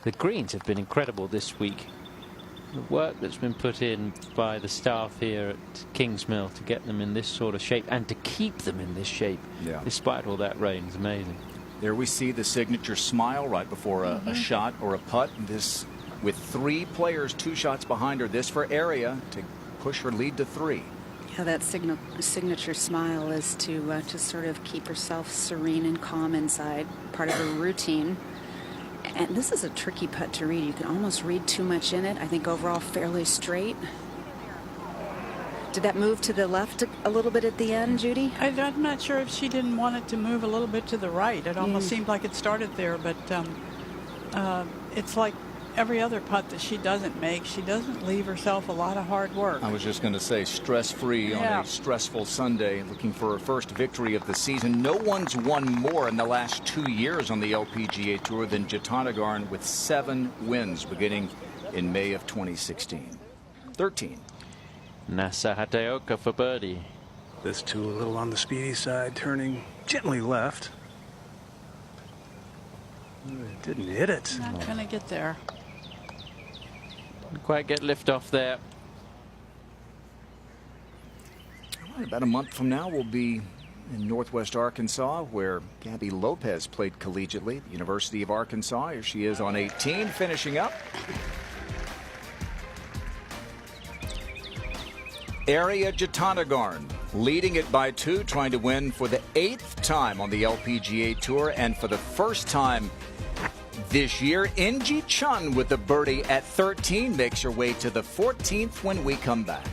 The greens have been incredible this week. The work that's been put in by the staff here at Kingsmill to get them in this sort of shape and to keep them in this shape, despite all that rain, is amazing. There we see the signature smile right before a shot or a putt. This with 3 players 2 shots behind her. This for Aria to push her lead to 3. Yeah, that signature smile is to sort of keep herself serene and calm inside, part of her routine. And this is a tricky putt to read. You can almost read too much in it. I think overall fairly straight. Did that move to the left a little bit at the end, Judy? I'm not sure if she didn't want it to move a little bit to the right. It almost seemed like it started there, but it's like every other putt that she doesn't make. She doesn't leave herself a lot of hard work. I was just going to say, stress-free on a stressful Sunday, looking for her first victory of the season. No one's won more in the last 2 years on the LPGA Tour than Jatanagarn, with 7 wins beginning in May of 2016. 13. Nasa Hataoka for birdie. This too a little on the speedy side, turning gently left. It didn't hit it. Not going to get there. Didn't quite get lift off there. About a month from now, we'll be in Northwest Arkansas, where Gabby Lopez played collegiately at the University of Arkansas. Here she is on 18, finishing up. Aria Jatanagarn leading it by 2, trying to win for the 8th time on the LPGA Tour, and for the first time this year, Inji Chun with the birdie at 13 makes her way to the 14th when we come back.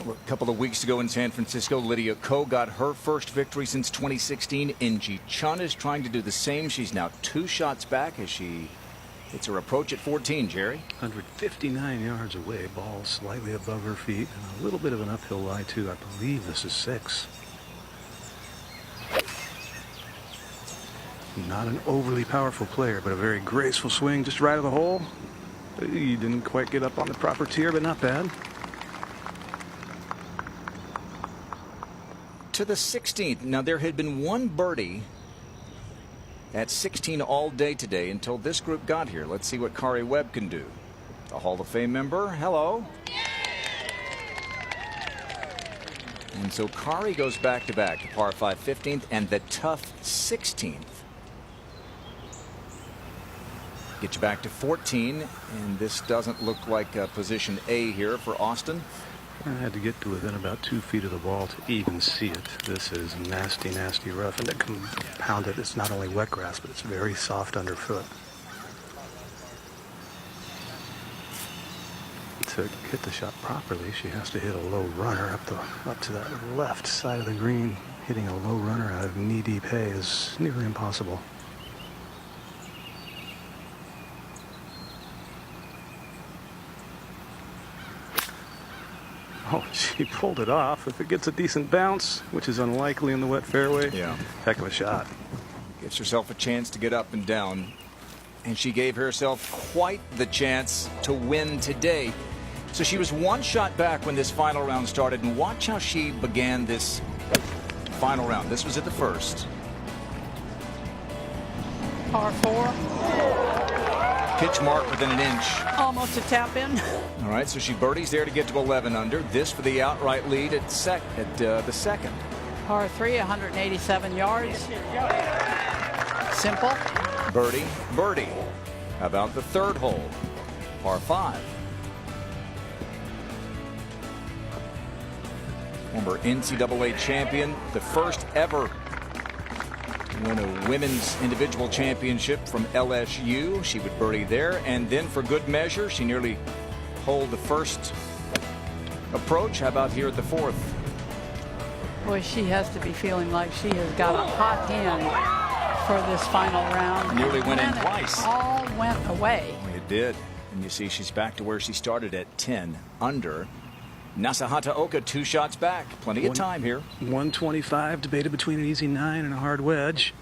A couple of weeks ago in San Francisco, Lydia Ko got her first victory since 2016. In-ji Chun is trying to do the same. She's now 2 shots back as she hits her approach at 14, Jerry. 159 yards away, ball slightly above her feet, and a little bit of an uphill lie, too. I believe this is 6. Not an overly powerful player, but a very graceful swing just right of the hole. He didn't quite get up on the proper tier, but not bad. To the 16th. Now, there had been one birdie at 16 all day today until this group got here. Let's see what Kari Webb can do. The Hall of Fame member. Hello. And so Kari goes back to back, the par 5 15th and the tough 16th. Get you back to 14, and this doesn't look like position A here for Austin. I had to get to within about 2 feet of the ball to even see it. This is nasty, nasty rough, and to compound it, it's not only wet grass, but it's very soft underfoot. To hit the shot properly, she has to hit a low runner up to that left side of the green. Hitting a low runner out of knee-deep hay is nearly impossible. Oh, she pulled it off. If it gets a decent bounce, which is unlikely in the wet fairway, yeah, heck of a shot. Gives herself a chance to get up and down. And she gave herself quite the chance to win today. So she was 1 shot back when this final round started. And watch how she began this final round. This was at the first. Par 4. Pitch mark within an inch. Almost a tap in. All right, so she birdies there to get to 11 under. This for the outright lead at the second. Par 3, 187 yards. Simple. Birdie, birdie. How about the third hole? Par 5. Former NCAA champion, the first ever to win a women's individual championship from LSU. She would birdie there, and then for good measure, she nearly holed the first approach. How about here at the 4th? Boy, she has to be feeling like she has got a hot hand for this final round. Nearly went in And twice. It all went away. It did. And you see she's back to where she started at 10 under. Nasahata Oka 2 shots back. Plenty of time here. 125 debated between an easy 9 and a hard wedge.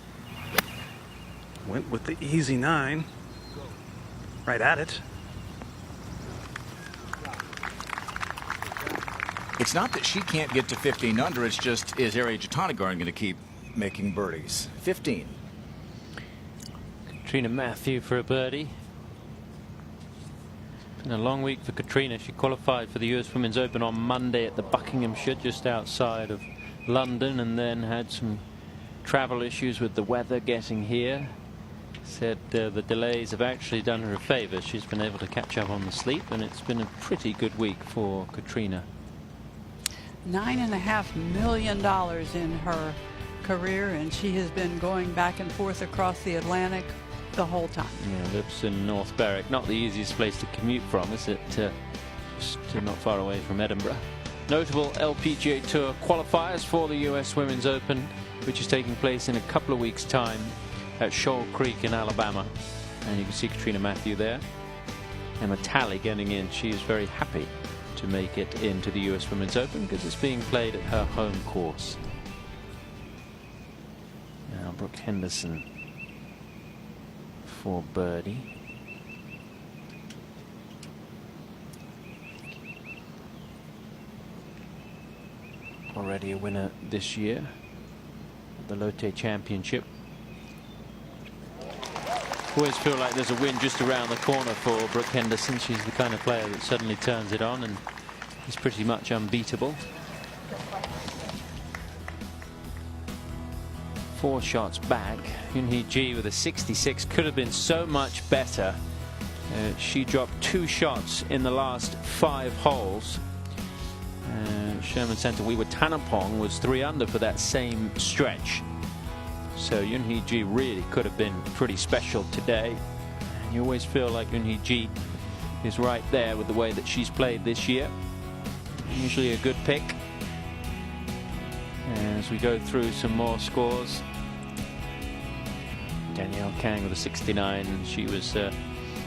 Went with the easy 9. Right at it. It's not that she can't get to 15 under. It's just, is Ariya Jutanugarn going to keep making birdies? 15. Katrina Matthew for a birdie. Been a long week for Katrina. She qualified for the US Women's Open on Monday at the Buckinghamshire just outside of London, and then had some travel issues with the weather getting here. Said the delays have actually done her a favor. She's been able to catch up on the sleep, and it's been a pretty good week for Katrina. $9.5 million in her career, and she has been going back and forth across the Atlantic the whole time. Yeah, lives in North Berwick. Not the easiest place to commute from, is it? Just not far away from Edinburgh. Notable LPGA Tour qualifiers for the US Women's Open, which is taking place in a couple of weeks' time at Shoal Creek in Alabama. And you can see Katrina Matthew there. Emma Talley getting in. She is very happy to make it into the US Women's Open because it's being played at her home course. Now Brooke Henderson for birdie. Already a winner this year at the Lotte Championship. Always feel like there's a win just around the corner for Brooke Henderson. She's the kind of player that suddenly turns it on and is pretty much unbeatable. 4 shots back. Yoonhee Ji with a 66 could have been so much better. She dropped 2 shots in the last 5 holes. Sherman Center Wiwa Tanapong was 3 under for that same stretch. So Yoonhee Ji really could have been pretty special today. And you always feel like Yoonhee Ji is right there with the way that she's played this year. Usually a good pick. As we go through some more scores, Danielle Kang with a 69. She was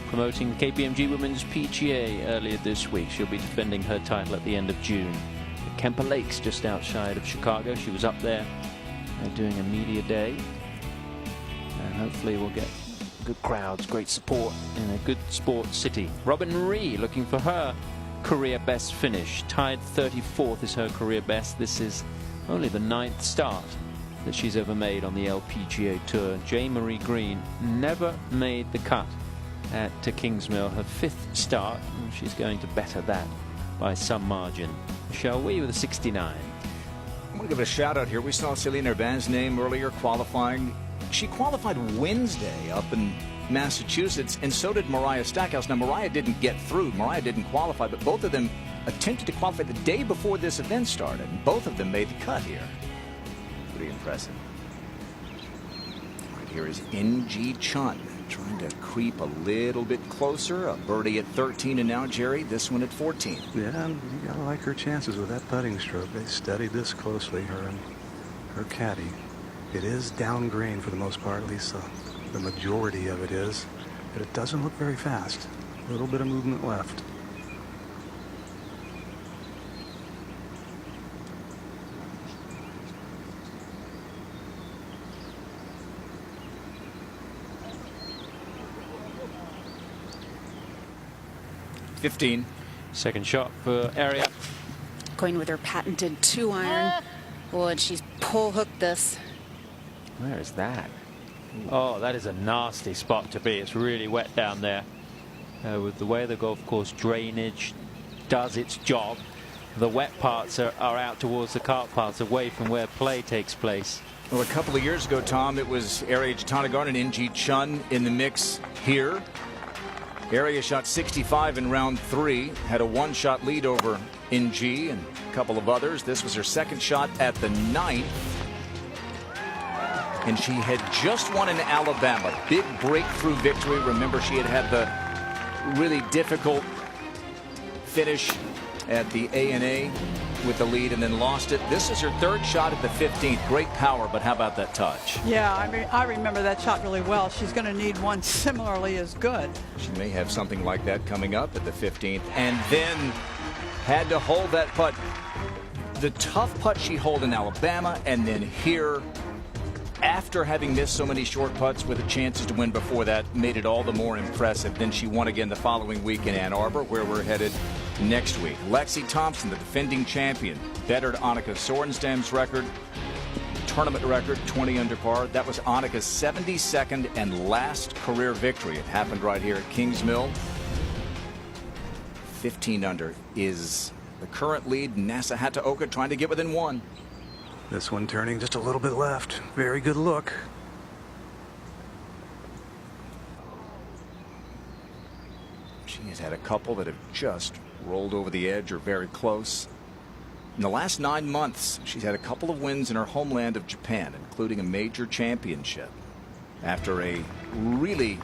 promoting the KPMG Women's PGA earlier this week. She'll be defending her title at the end of June. At Kemper Lakes, just outside of Chicago. She was up there doing a media day. And hopefully we'll get good crowds, great support in a good sports city. Robin Ree looking for her career best finish. Tied 34th is her career best. This is only the 9th start that she's ever made on the LPGA Tour. J. Marie Green never made the cut at Kingsmill. Her 5th start, and she's going to better that by some margin. Michelle Wee with a 69. I want to give a shout out here. We saw Celine Urban's name earlier qualifying. She qualified Wednesday up in Massachusetts, and so did Mariah Stackhouse. Now, Mariah didn't get through. Mariah didn't qualify, but both of them attempted to qualify the day before this event started, and both of them made the cut here. Pretty impressive. Right here is NG Chun trying to creep a little bit closer. A birdie at 13, and now, Jerry, this one at 14. Yeah, you gotta like her chances with that putting stroke. They studied this closely, her and her caddy. It is down green for the most part, at least the majority of it is, but it doesn't look very fast. A little bit of movement left. Second shot for Aria. Going with her patented 2-iron. Oh, and she's pull hooked this. Where is that? Oh, that is a nasty spot to be. It's really wet down there. With the way the golf course drainage does its job, the wet parts are out towards the cart paths, away from where play takes place. Well, a couple of years ago, Tom, it was Aria Jitanagarn and NG Chun in the mix here. Aria shot 65 in round 3, had a 1-shot lead over NG and a couple of others. This was her second shot at the 9th. And she had just won in Alabama. Big breakthrough victory. Remember, she had the really difficult finish at the A&A with the lead and then lost it. This is her 3rd shot at the 15th. Great power, but how about that touch? Yeah, I remember that shot really well. She's going to need one similarly as good. She may have something like that coming up at the 15th. And then had to hold that putt. The tough putt she held in Alabama, and then here, after having missed so many short putts with the chances to win before that, made it all the more impressive. Then she won again the following week in Ann Arbor, where we're headed next week. Lexi Thompson, the defending champion, bettered Annika Sorenstam's record, tournament record, 20 under par. That was Annika's 72nd and last career victory. It happened right here at Kingsmill. 15 under is the current lead. Nasa Hataoka trying to get within 1. This one turning just a little bit left. Very good look. She has had a couple that have just rolled over the edge or very close. In the last 9 months, she's had a couple of wins in her homeland of Japan, including a major championship, after a really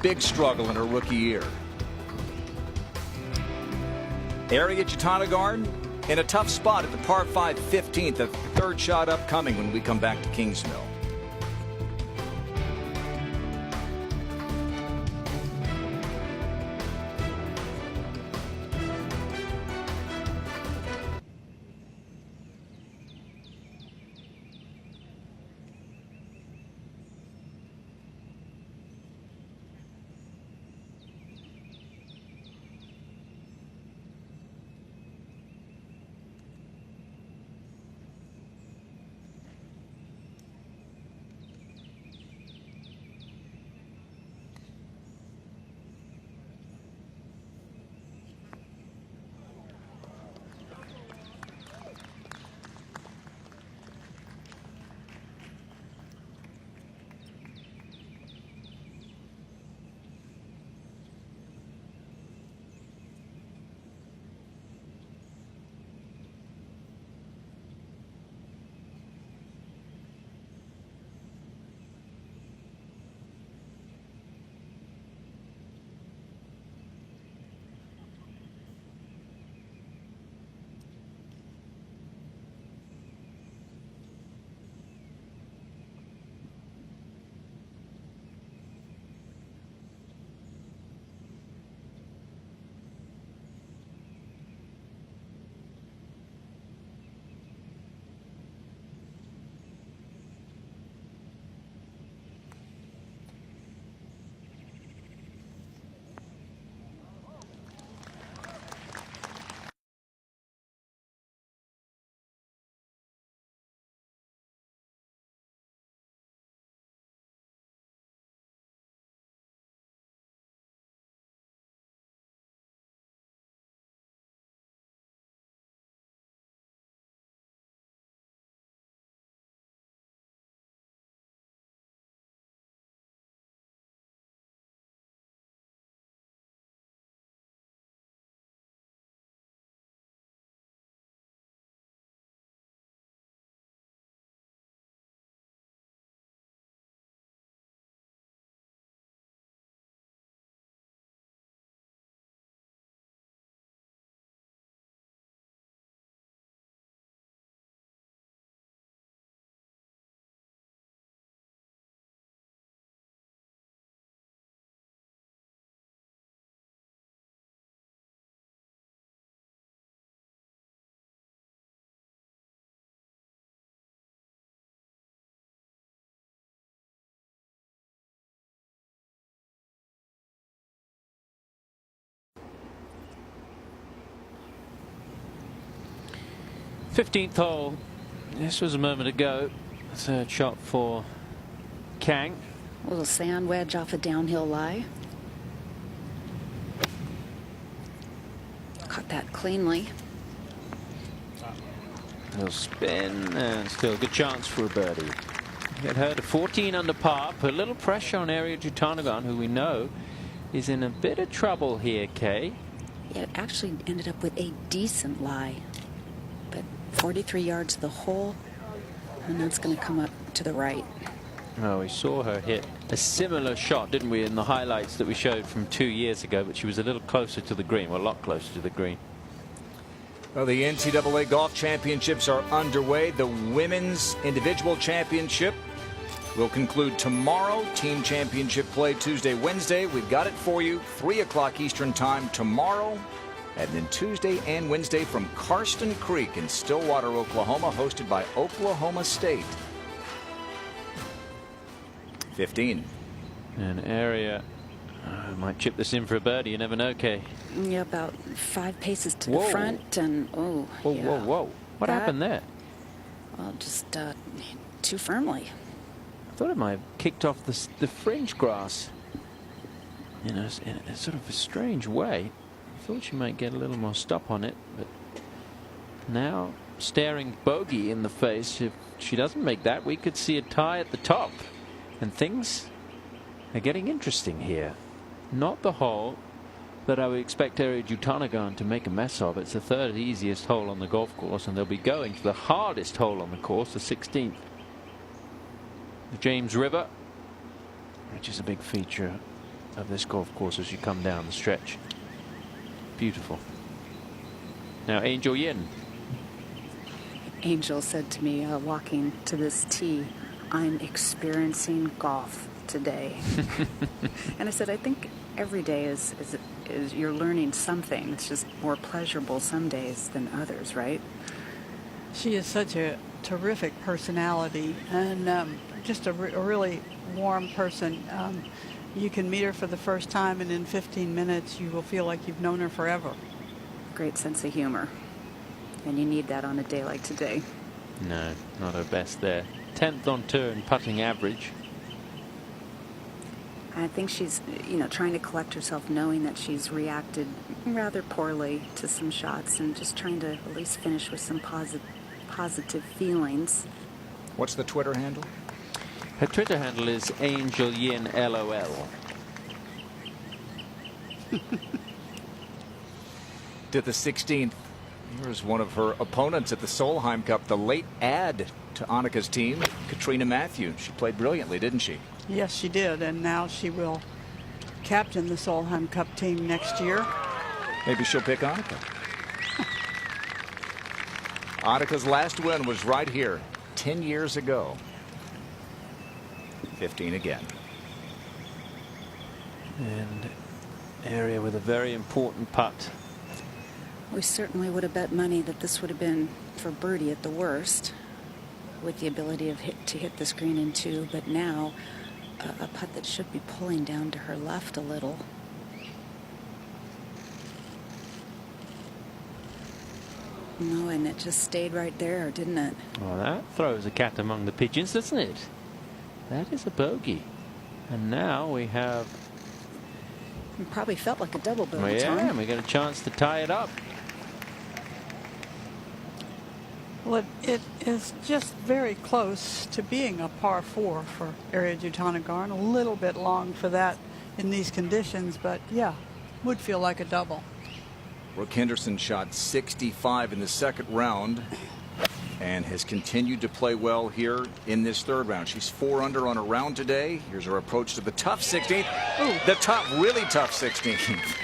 big struggle in her rookie year. Aria Jitanagarn in a tough spot at the par 5 15th, a 3rd shot upcoming when we come back to Kingsmill. 15th hole. This was a moment ago. Third shot for Kang. A little sand wedge off a downhill lie. Caught that cleanly. Little spin and still a good chance for a birdie. Get her to 14 under par. Put a little pressure on Ariya Jutanugarn, who we know is in a bit of trouble here, Kay. Yeah, it actually ended up with a decent lie. But 43 yards to the hole, and that's going to come up to the right. Oh, we saw her hit a similar shot, didn't we, in the highlights that we showed from 2 years ago, but she was a little closer to the green, well, a lot closer to the green. Well, the NCAA Golf Championships are underway. The Women's Individual Championship will conclude tomorrow. Team Championship play Tuesday, Wednesday. We've got it for you. 3 o'clock Eastern Time tomorrow. And then Tuesday and Wednesday from Karsten Creek in Stillwater, Oklahoma, hosted by Oklahoma State. 15. An area might chip this in for a birdie. You never know, Kay. Yeah, about 5 paces to Whoa. the front, and Whoa, yeah. whoa. What happened there? Well, just too firmly. I thought it might have kicked off the fringe grass, in a sort of a strange way. I thought she might get a little more stop on it, but now staring bogey in the face. If she doesn't make that, we could see a tie at the top, and things are getting interesting here. Not the hole that I would expect Ariya Jutanugarn to make a mess of. It's the 3rd easiest hole on the golf course, and they'll be going to the hardest hole on the course, the 16th. The James River, which is a big feature of this golf course as you come down the stretch. Beautiful. Now Angel Yin. Angel said to me walking to this tee, "I'm experiencing golf today." And I said, I think every day is you're learning something. It's just more pleasurable some days than others, right? She is such a terrific personality, and just a really warm person. You can meet her for the first time, and in 15 minutes you will feel like you've known her forever. Great sense of humor. And you need that on a day like today. No, not her best there. 10th on tour in putting average. I think she's, trying to collect herself, knowing that she's reacted rather poorly to some shots, and just trying to at least finish with some positive feelings. What's the Twitter handle? Her Twitter handle is Angel Yin LOL. To the 16th. Here's one of her opponents at the Solheim Cup, the late add to Annika's team, Katrina Matthew. She played brilliantly, didn't she? Yes, she did, and now she will captain the Solheim Cup team next year. Maybe she'll pick Annika. Annika's last win was right here 10 years ago. 15 again. And Ariya with a very important putt. We certainly would have bet money that this would have been for birdie at the worst, with the ability to hit this green in 2, but now a putt that should be pulling down to her left a little. No, and it just stayed right there, didn't it? Well, that throws a cat among the pigeons, doesn't it? That is a bogey. And now we have... It probably felt like a double bogey. Well, yeah, Tom. and we get a chance to tie it up. Well, it is just very close to being a par 4 for Ariya Jutanugarn. A little bit long for that in these conditions, but yeah, would feel like a double. Brooke Henderson shot 65 in the second round and has continued to play well here in this third round. She's 4 under on a round today. Here's her approach to the tough 16th. Ooh, the really tough 16th.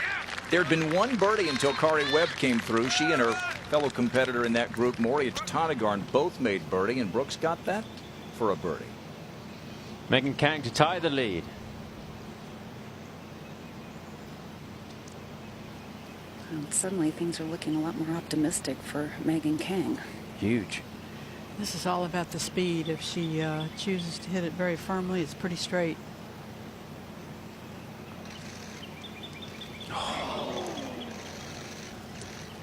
There had been one birdie until Kari Webb came through. She and her fellow competitor in that group, Ariya Jutanugarn, both made birdie, and Brooks got that for a birdie. Megan Kang to tie the lead. And suddenly things are looking a lot more optimistic for Megan Kang. Huge. This is all about the speed. If she chooses to hit it very firmly, it's pretty straight.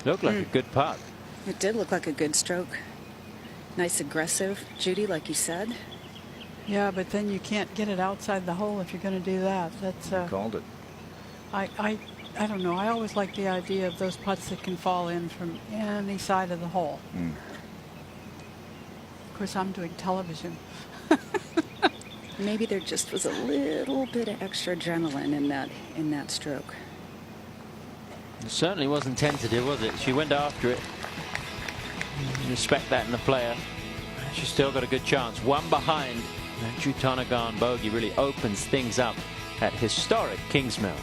Looked like a good putt. It did look like a good stroke. Nice aggressive, Judy, like you said. Yeah, but then you can't get it outside the hole if you're going to do that. That's Called it. I don't know. I always like the idea of those putts that can fall in from any side of the hole. Of course, I'm doing television. Maybe there just was a little bit of extra adrenaline in that stroke. It certainly wasn't tentative, was it? She went after it. You respect that in the player. She's still got a good chance. One behind. That Jutanagarn bogey really opens things up at historic Kingsmill.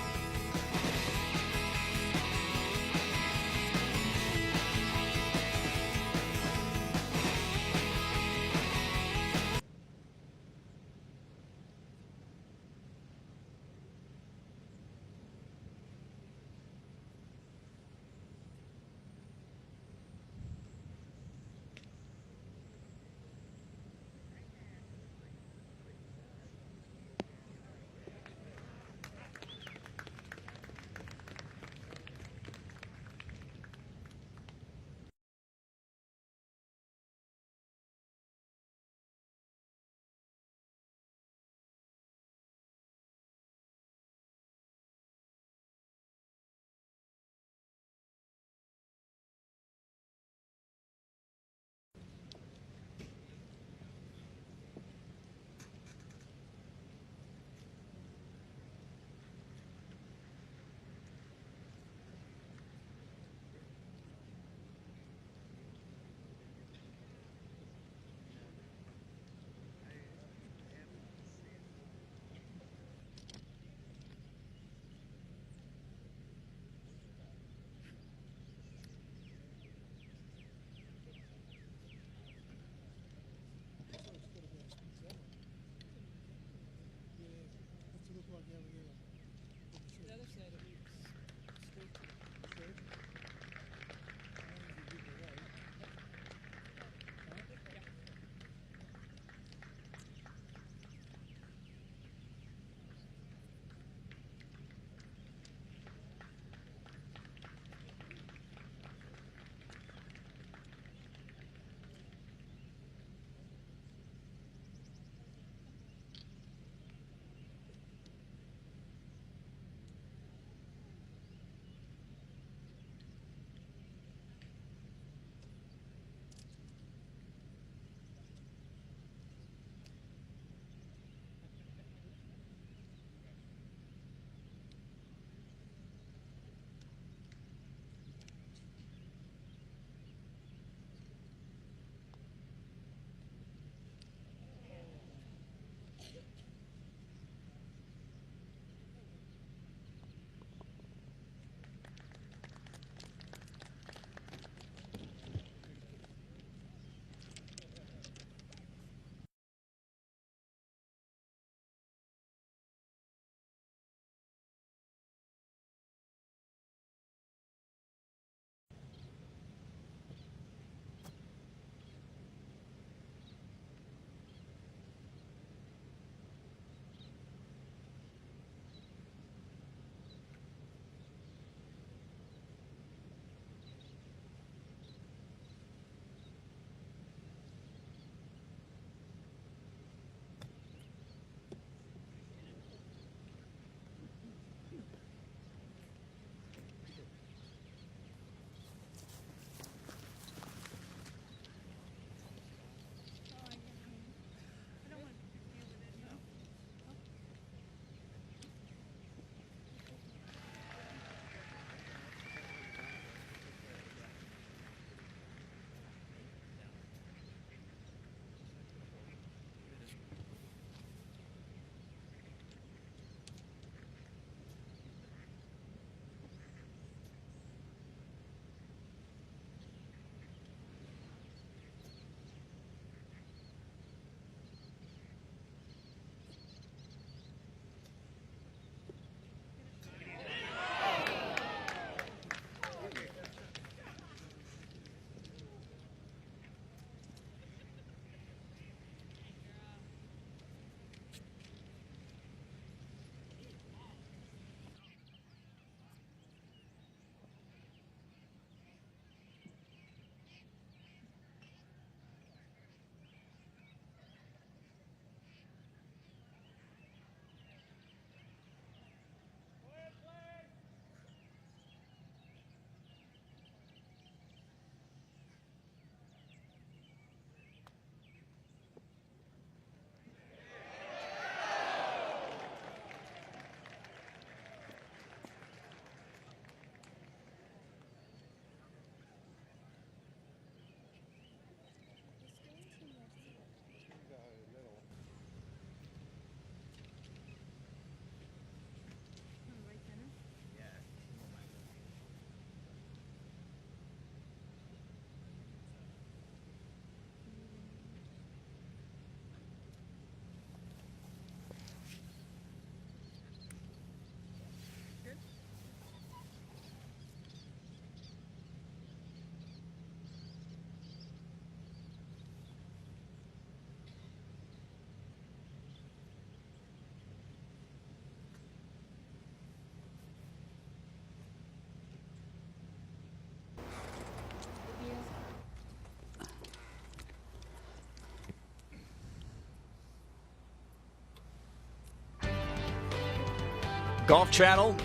Golf Channel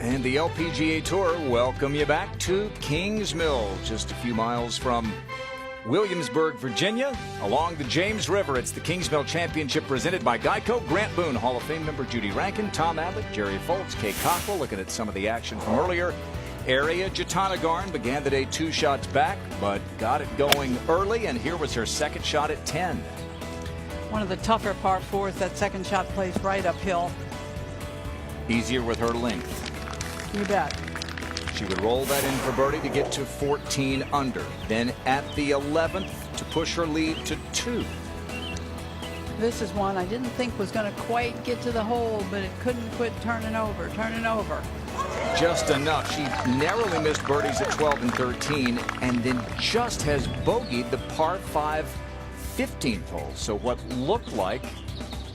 and the LPGA Tour welcome you back to Kings Mill, just a few miles from Williamsburg, Virginia, along the James River. It's the Kings Mill Championship presented by Geico. Grant Boone, Hall of Fame member Judy Rankin, Tom Abbott, Jerry Foltz, Kay Cockrell. Looking at some of the action from earlier. Area Jatanagarn began the day 2 shots back, but got it going early, and here was her second shot at 10. One of the tougher par fours. That second shot plays right uphill. Easier with her length. You bet. She would roll that in for birdie to get to 14 under. Then at the 11th to push her lead to 2. This is one I didn't think was going to quite get to the hole, but it couldn't quit turning over. Just enough. She narrowly missed birdies at 12 and 13, and then just has bogeyed the par 5 15th hole. So what looked like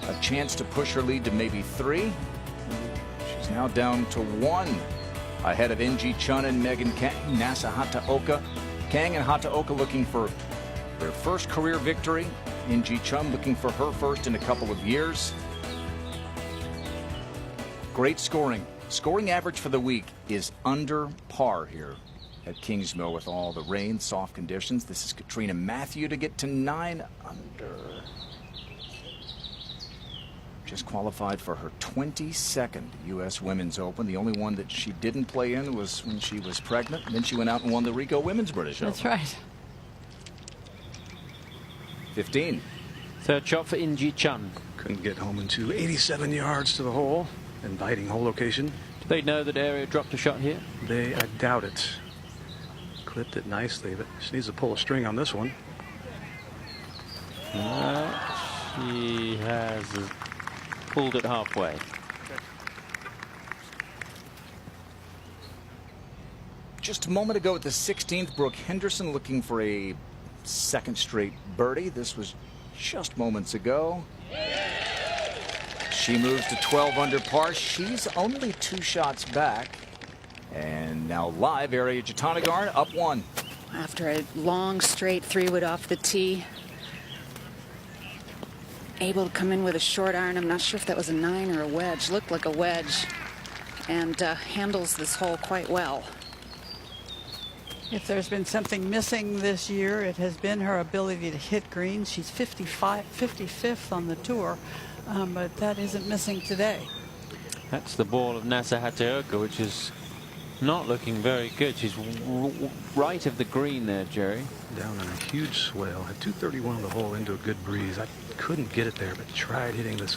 a chance to push her lead to maybe 3. She's now down to 1. Ahead of NG Chun and Megan Kang. Nasa Hataoka. Kang and Hataoka looking for their first career victory. NG Chun looking for her first in a couple of years. Great scoring. Scoring average for the week is under par here at Kings Mill with all the rain, soft conditions. This is Katrina Matthew to get to 9 under. Just qualified for her 22nd U.S. Women's Open. The only one that she didn't play in was when she was pregnant. And then she went out and won the Rico Women's British Open. That's right. 15. Third shot for Inji Chun. Couldn't get home into 87 yards to the hole. Inviting hole location. Do they know that Area dropped a shot here? I doubt it. Clipped it nicely, but she needs to pull a string on this one. She has pulled it halfway. Just a moment ago at the 16th, Brooke Henderson looking for a second straight birdie. This was just moments ago. She moves to 12 under par. She's only 2 shots back. And now live, Area Jatanagarn up 1. After a long straight 3-wood off the tee. Able to come in with a short iron. I'm not sure if that was a 9 or a wedge. Looked like a wedge. And handles this hole quite well. If there's been something missing this year, it has been her ability to hit greens. She's 55th on the tour, but that isn't missing today. That's the ball of Nasa Hataoka, which is not looking very good. She's right of the green there, Jerry. Down on a huge swale. Had 231 on the hole into a good breeze. I couldn't get it there, but tried hitting this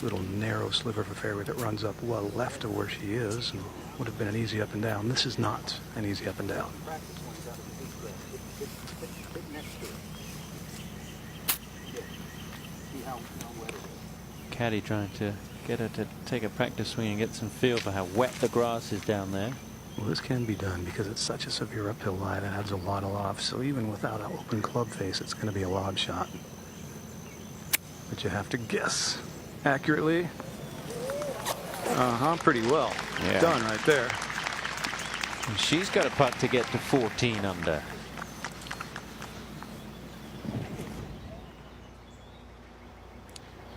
little narrow sliver of a fairway that runs up well left of where she is, and would have been an easy up and down. This is not an easy up and down. Caddy trying to get her to take a practice swing and get some feel for how wet the grass is down there. Well, this can be done because it's such a severe uphill lie that adds a lot of loft. So even without an open club face, it's going to be a lob shot. But you have to guess accurately. Pretty well. Yeah. Done right there. And she's got a putt to get to 14 under.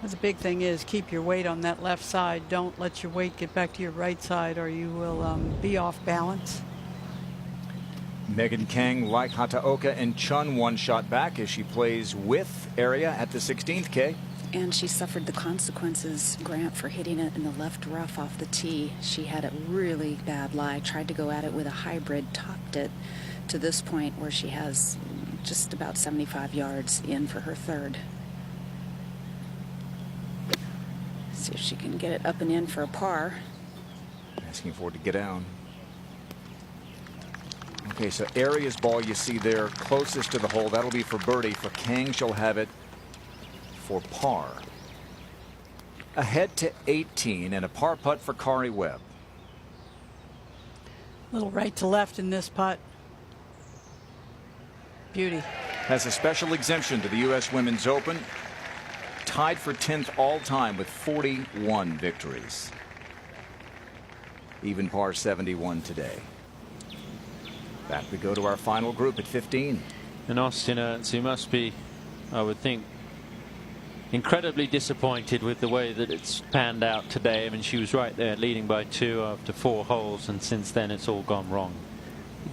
The big thing is keep your weight on that left side. Don't let your weight get back to your right side or you will be off balance. Megan Kang, like Hataoka and Chun, 1 shot back as she plays with Area at the 16th K. And she suffered the consequences, Grant, for hitting it in the left rough off the tee. She had a really bad lie, tried to go at it with a hybrid, topped it to this point where she has just about 75 yards in for her third. See if she can get it up and in for a par. Asking for it to get down. Okay, so Area's ball you see there closest to the hole. That'll be for birdie. For Kang, she'll have it for par. Ahead to 18 and a par putt for Kari Webb. Little right to left in this putt. Beauty. Has a special exemption to the U.S. Women's Open. Tied for 10th all time with 41 victories. Even par 71 today. Back we go to our final group at 15. And Austin Ernst, who must be, I would think, incredibly disappointed with the way that it's panned out today. I mean, she was right there leading by 2 after 4 holes, and since then it's all gone wrong.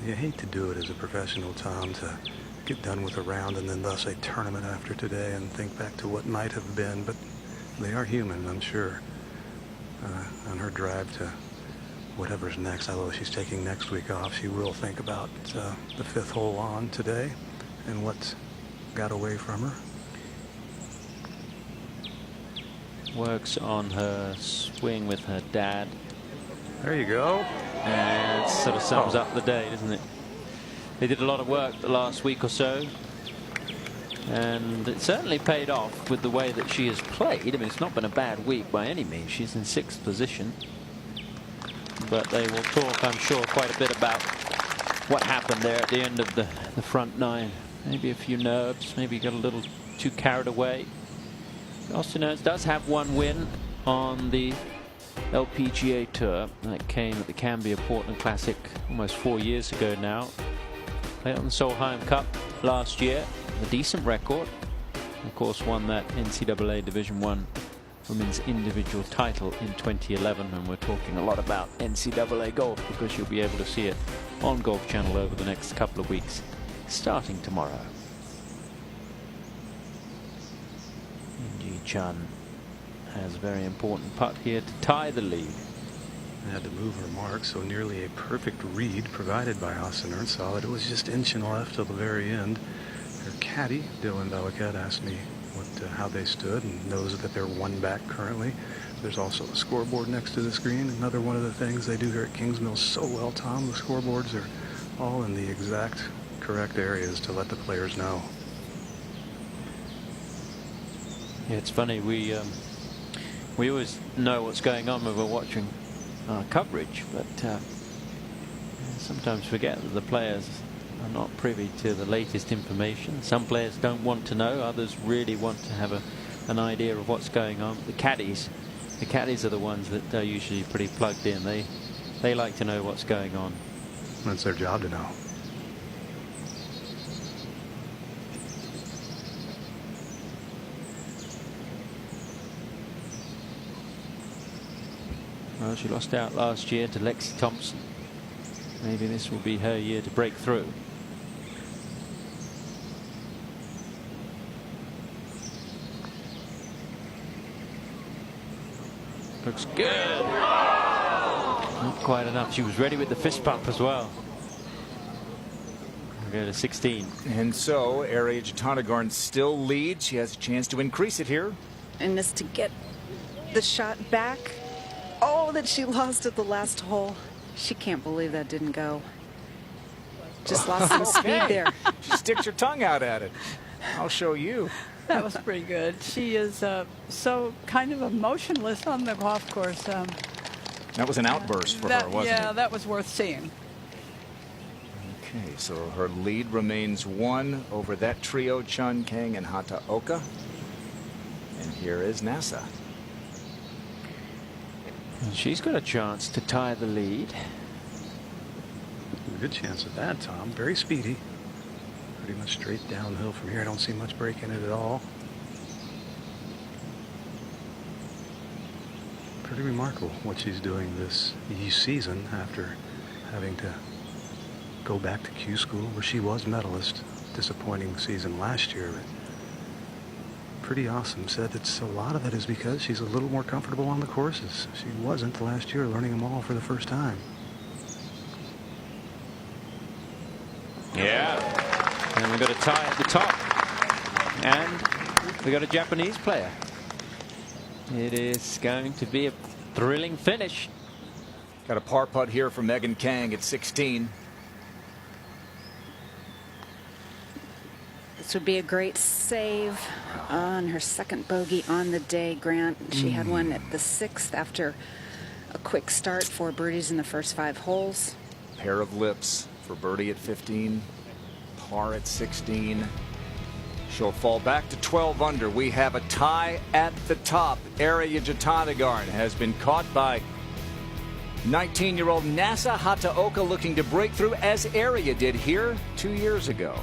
You hate to do it as a professional, Tom, to get done with a round and then thus a tournament after today and think back to what might have been, but they are human, I'm sure. On her drive to whatever's next, although she's taking next week off, she will think about the 5th hole on today and what got away from her. Works on her swing with her dad. There you go. And it sort of sums up the day, doesn't it? They did a lot of work the last week or so, and it certainly paid off with the way that she has played. I mean, it's not been a bad week by any means. She's in 6th position, but they will talk, I'm sure, quite a bit about what happened there at the end of the front 9. Maybe a few nerves, maybe got a little too carried away. Austin Ernst does have 1 win on the LPGA Tour. That came at the Cambia Portland Classic almost 4 years ago now. Played on the Solheim Cup last year, a decent record. Of course, won that NCAA Division I women's individual title in 2011, and we're talking a lot about NCAA golf because you'll be able to see it on Golf Channel over the next couple of weeks, starting tomorrow. Ji Chun has a very important putt here to tie the lead. Had to move her mark, so nearly a perfect read provided by Austin Ernst. Saw that it was just inching left till the very end. Her caddy, Dylan Velikat, asked me how they stood and knows that they're 1 back currently. There's also a scoreboard next to the screen. Another one of the things they do here at Kingsmill so well, Tom, the scoreboards are all in the exact correct areas to let the players know. Yeah, it's funny. We always know what's going on when we're watching coverage, but sometimes forget that the players are not privy to the latest information. Some players don't want to know, others really want to have an idea of what's going on. The caddies are the ones that are usually pretty plugged in. They like to know what's going on. That's their job to know. Well, she lost out last year to Lexi Thompson. Maybe this will be her year to break through. Looks good. Not quite enough. She was ready with the fist pump as well. We'll go to 16. And so Ariya Jutanugarn still leads. She has a chance to increase it here. And this to get the shot back. Oh, that she lost at the last hole. She can't believe that didn't go. Just lost some speed there. She sticks her tongue out at it. I'll show you. That was pretty good. She is so kind of emotionless on the golf course. That was an outburst for her, wasn't it? Yeah, that was worth seeing. Okay, so her lead remains 1 over that trio, Chun, Kang, and Hataoka. And here is NASA. And she's got a chance to tie the lead. A good chance of that, Tom. Very speedy. Pretty much straight downhill from here. I don't see much break in it at all. Pretty remarkable what she's doing this season after having to go back to Q school where she was medalist. Disappointing season last year. Pretty awesome. Said it's a lot of it is because she's a little more comfortable on the courses. She wasn't last year, learning them all for the first time. Yeah. And we've got a tie at the top. And we've got a Japanese player. It is going to be a thrilling finish. Got a par putt here from Megan Kang at 16. This would be a great save on her 2nd bogey on the day, Grant. She had one at the 6th after a quick start, 4 birdies in the first 5 holes. Pair of lips for birdie at 15. Par at 16. She'll fall back to 12 under. We have a tie at the top. Ariya Jutanugarn has been caught by 19-year-old Nasa Hataoka, looking to break through as Ariya did here 2 years ago.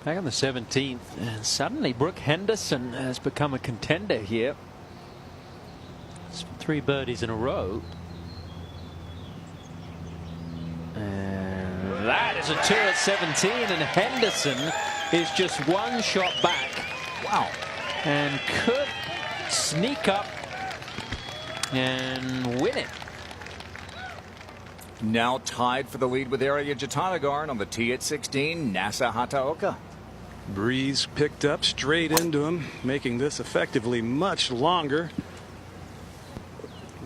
Back on the 17th, and suddenly Brooke Henderson has become a contender here. It's 3 birdies in a row. And that is a 2 at 17, and Henderson is just 1 shot back. Wow. And could sneak up and win it. Now tied for the lead with Arya Jatanagarn on the tee at 16, Nasa Hataoka. Breeze picked up straight into him, making this effectively much longer.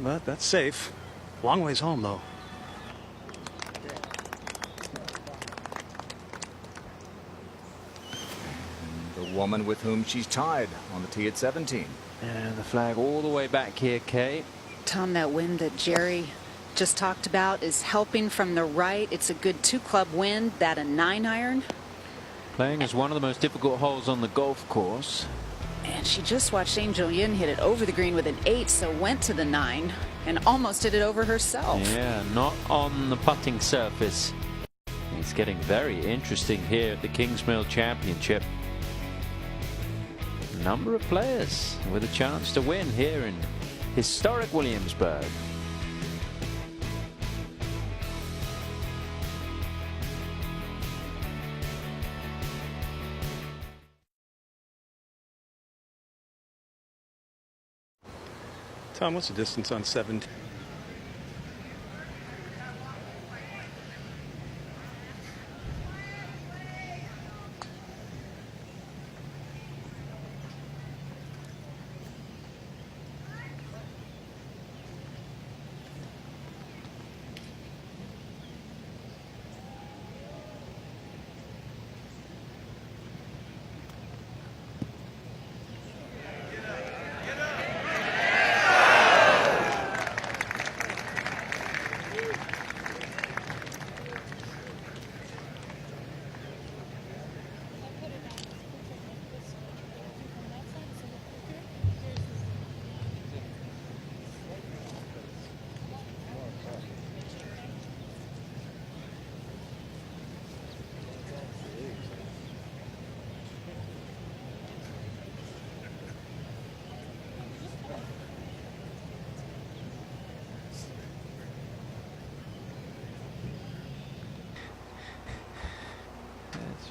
But that's safe. Long ways home, though. The woman with whom she's tied on the tee at 17. And the flag all the way back here, Kay. Tom, that wind that Jerry just talked about is helping from the right. It's a good 2-club wind, that a 9-iron. Playing is one of the most difficult holes on the golf course. And she just watched Angel Yin hit it over the green with an 8, so went to the 9 and almost hit it over herself. Yeah, not on the putting surface. It's getting very interesting here at the Kingsmill Championship. Number of players with a chance to win here in historic Williamsburg. Tom, what's the distance on 17?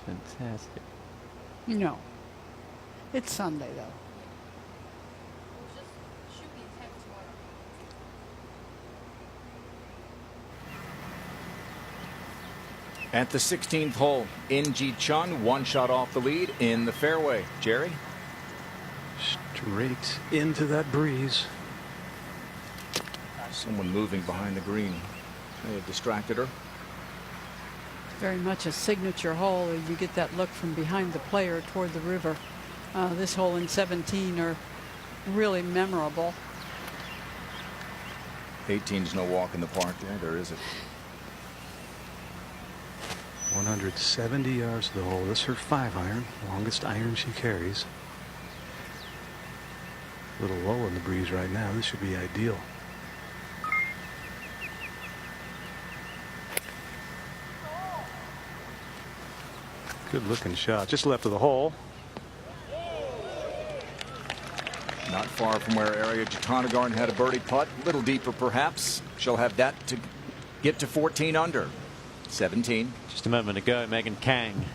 Fantastic. No. It's Sunday, though. At the 16th hole, In-Ji Chun, 1 shot off the lead in the fairway. Jerry? Straight into that breeze. Someone moving behind the green may have distracted her. Very much a signature hole. You get that look from behind the player toward the river. This hole in 17 are really memorable. 18's no walk in the park there, is it? 170 yards to the hole. This is her 5-iron, longest iron she carries. A little low in the breeze right now. This should be ideal. Good looking shot. Just left of the hole. Not far from where Arya Jatanagarn had a birdie putt. A little deeper, perhaps. She'll have that to get to 14 under. 17. Just a moment ago, Megan Kang.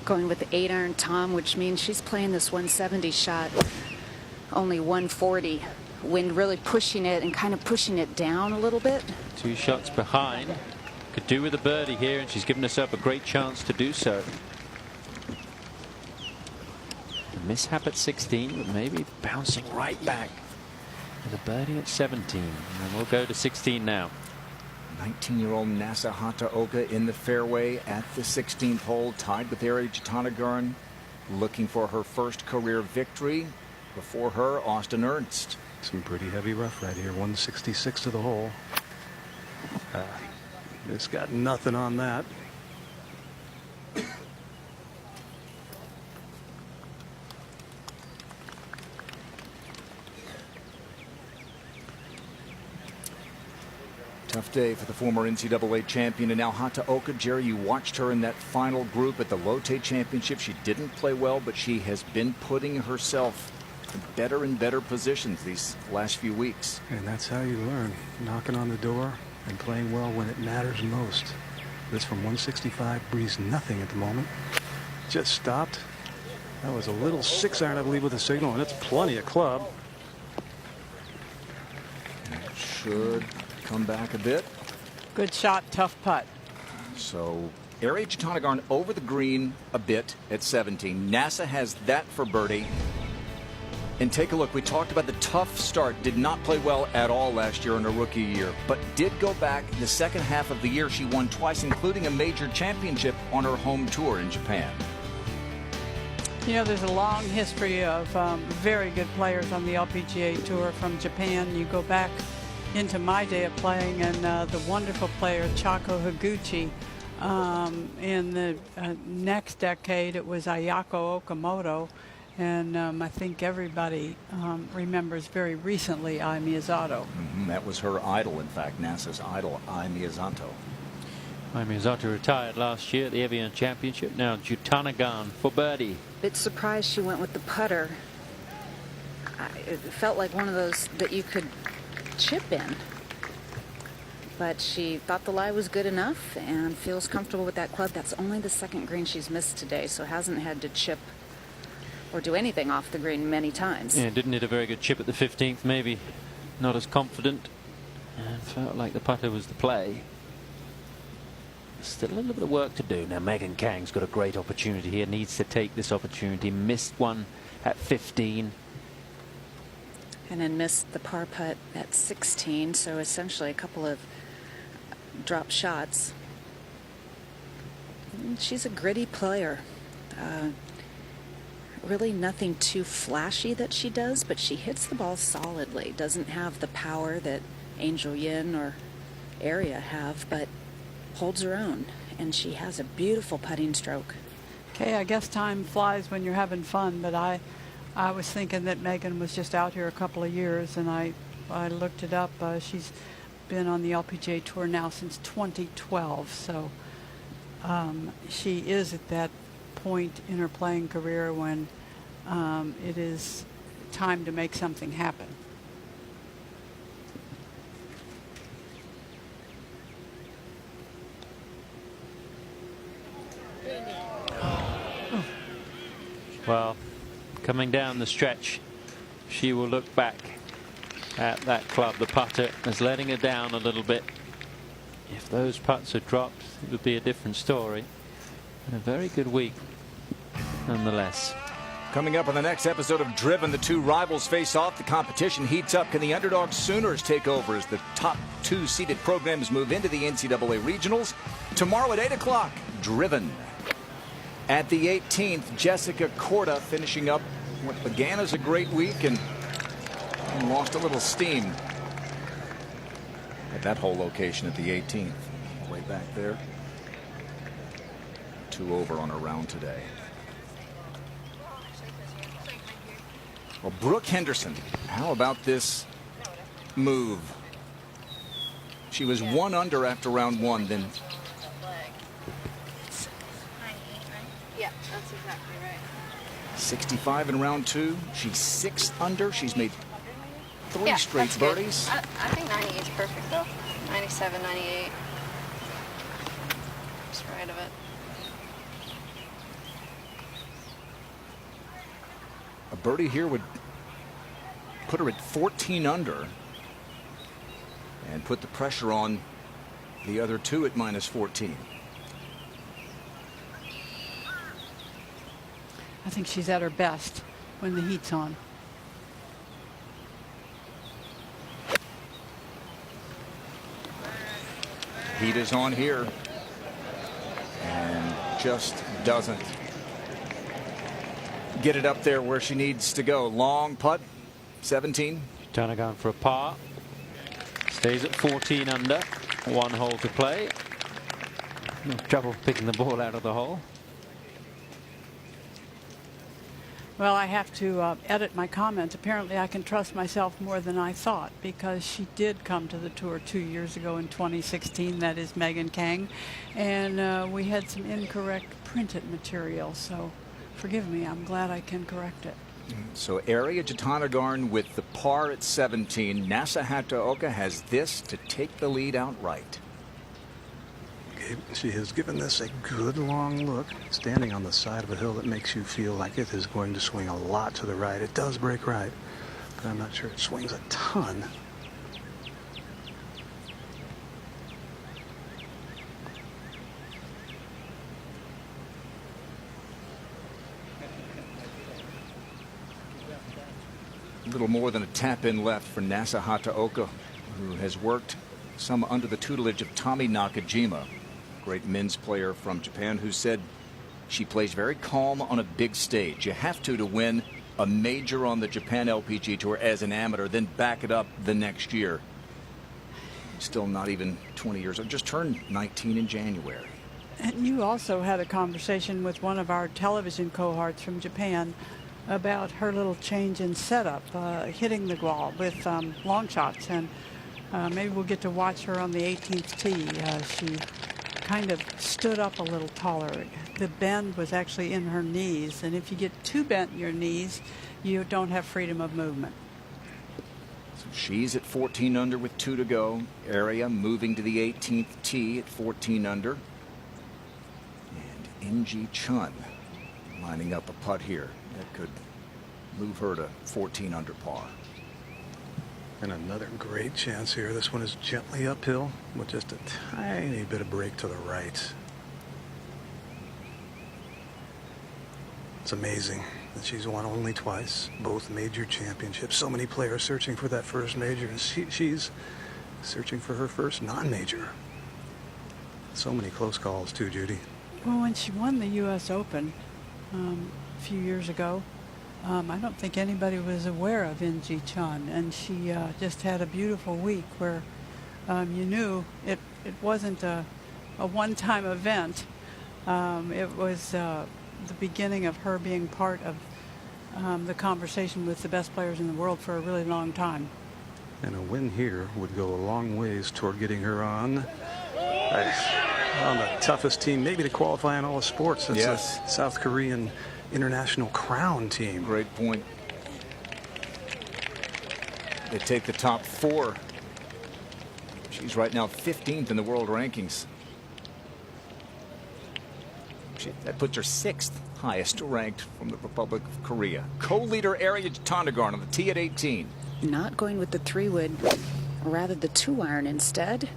Going with the 8-iron, Tom, which means she's playing this 170 shot. Only 140. Wind really pushing it and kind of pushing it down a little bit. 2 shots behind. Could do with a birdie here, and she's given herself a great chance to do so. A mishap at 16, but maybe bouncing right back with a birdie at 17. And we'll go to 16 now. 19-year-old Nasa Hataoka in the fairway at the 16th hole, tied with Arya Jatanagarn, looking for her first career victory. Before her, Austin Ernst. Some pretty heavy rough right here. 166 to the hole. It's got nothing on that. Tough day for the former NCAA champion and now Hataoka. Jerry, you watched her in that final group at the Lotte Championship. She didn't play well, but she has been putting herself in better and better positions these last few weeks. And that's how you learn, knocking on the door and playing well when it matters most. This from 165 breeze nothing at the moment. Just stopped. That was a little 6-iron, I believe, with a signal, and it's plenty of club. Should come back a bit. Good shot, tough putt. So Ariya Jutanugarn over the green a bit at 17. NASA has that for birdie. And take a look. We talked about the tough start. Did not play well at all last year in her rookie year, but did go back in the second half of the year. She won twice, including a major championship on her home tour in Japan. You know, there's a long history of very good players on the LPGA Tour from Japan. You go back into my day of playing, and the wonderful player Chako Higuchi. In the next decade, it was Ayako Okamoto. And I think everybody remembers very recently Ai Miyazato. That was her idol, in fact, NASA's idol, Ai Miyazato. Ai Miyazato retired last year at the Evian Championship. Now Jutanugarn for birdie. Bit surprised she went with the putter. It felt like one of those that you could chip in. But she thought the lie was good enough and feels comfortable with that club. That's only the second green she's missed today, so hasn't had to chip or do anything off the green many times. Yeah, didn't hit a very good chip at the 15th, maybe not as confident, and felt like the putter was the play. Still a little bit of work to do. Now Megan Kang's got a great opportunity here, needs to take this opportunity. Missed one at 15. And then missed the par putt at 16, so essentially a couple of drop shots. She's a gritty player. Really nothing too flashy that she does, but she hits the ball solidly. Doesn't have the power that Angel Yin or Ariya have, but holds her own. And she has a beautiful putting stroke. Okay, I guess time flies when you're having fun, but I was thinking that Megan was just out here a couple of years, and I looked it up. She's been on the LPGA Tour now since 2012, so she is at that point in her playing career when it is time to make something happen. Well, coming down the stretch, she will look back at that club, the putter, as letting her down a little bit. If those putts had dropped, it would be a different story. And a very good week nonetheless. Coming up on the next episode of Driven, the two rivals face off. The competition heats up. Can the underdog Sooners take over as the top two seeded programs move into the NCAA regionals? Tomorrow at 8 o'clock, Driven. At the 18th, Jessica Korda finishing up what began as a great week and lost a little steam at that whole location at the 18th. Way back there. 2 over on her round today. Well, Brooke Henderson, how about this move? She was 1 under after round 1, then. Yeah, that's exactly right. 65 in round 2. She's 6 under. She's made 3 straight that's birdies. Good. I think 98 is perfect though. 97, 98. Just right of it. A birdie here would put her at 14 under and put the pressure on the other 2 at minus 14. I think she's at her best when the heat's on. Heat is on here and just doesn't get it up there where she needs to go. Long putt, 17. Jutanugarn for a par. Stays at 14 under. 1 hole to play. No trouble picking the ball out of the hole. Well, I have to edit my comment. Apparently, I can trust myself more than I thought, because she did come to the tour 2 years ago in 2016. That is Megan Kang. And we had some incorrect printed material. So forgive me. I'm glad I can correct it. So Area Jatanagarn with the par at 17. Nasa Hataoka has this to take the lead outright. She has given this a good long look, standing on the side of a hill that makes you feel like it is going to swing a lot to the right. It does break right, but I'm not sure it swings a ton. A little more than a tap in left for Nasa Hataoka, who has worked some under the tutelage of Tommy Nakajima, great men's player from Japan, who said she plays very calm on a big stage. You have to win a major on the Japan LPG Tour as an amateur, then back it up the next year. Still not even 20 years old, just turned 19 in January. And you also had a conversation with one of our television cohorts from Japan about her little change in setup, hitting the ball with long shots. And maybe we'll get to watch her on the 18th tee. She kind of stood up a little taller. The bend was actually in her knees, and if you get too bent in your knees, you don't have freedom of movement. So she's at 14 under with 2 to go. Area moving to the 18th tee at 14 under. And NG Chun lining up a putt here that could move her to 14 under par. And another great chance here. This one is gently uphill with just a tiny bit of break to the right. It's amazing that she's won only twice, both major championships. So many players searching for that first major, and she's searching for her first non-major. So many close calls too, Judy. Well, when she won the U.S. Open a few years ago, I don't think anybody was aware of NG Chun, and she just had a beautiful week where you knew it wasn't a one-time event. It was the beginning of her being part of the conversation with the best players in the world for a really long time. And a win here would go a long ways toward getting her on the toughest team maybe to qualify in all the sports. That's yes. A South Korean International Crown team. Great point. They take the top 4. She's right now 15th in the world rankings. That puts her 6th highest ranked from the Republic of Korea. Co-leader Area Jatanagarn on the tee at 18. Not going with the 3-wood, rather the 2-iron instead.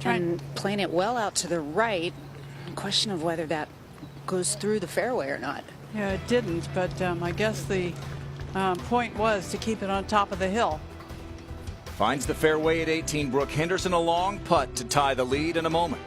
And playing it well out to the right. Question of whether that goes through the fairway or not. Yeah, it didn't, but I guess the point was to keep it on top of the hill. Finds the fairway at 18. Brooke Henderson a long putt to tie the lead in a moment.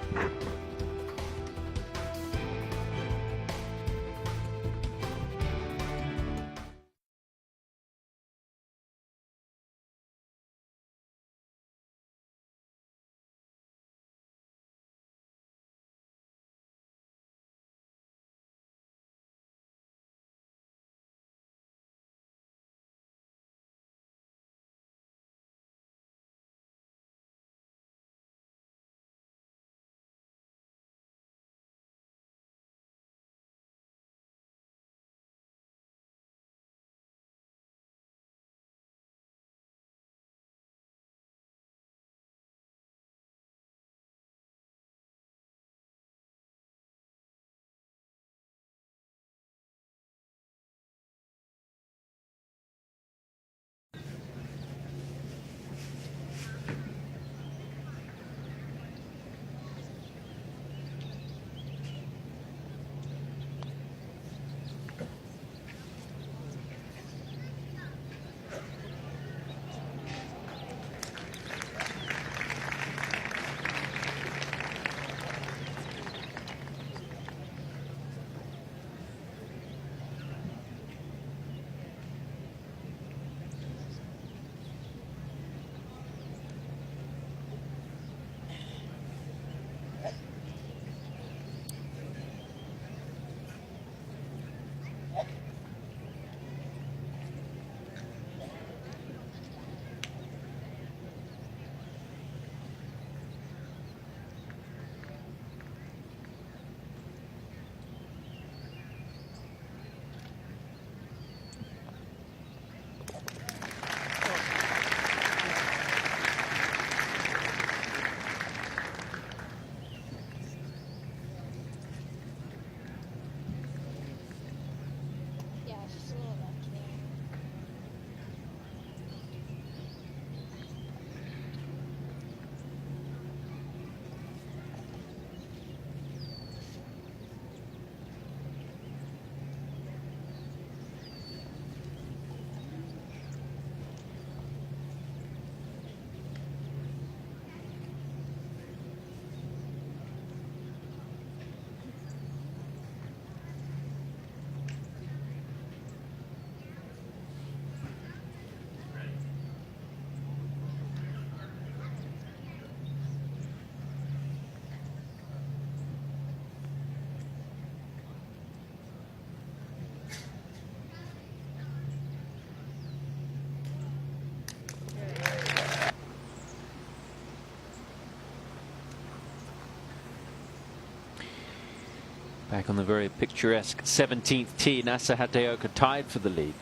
Back on the very picturesque 17th tee, Nasa Hataoka tied for the lead.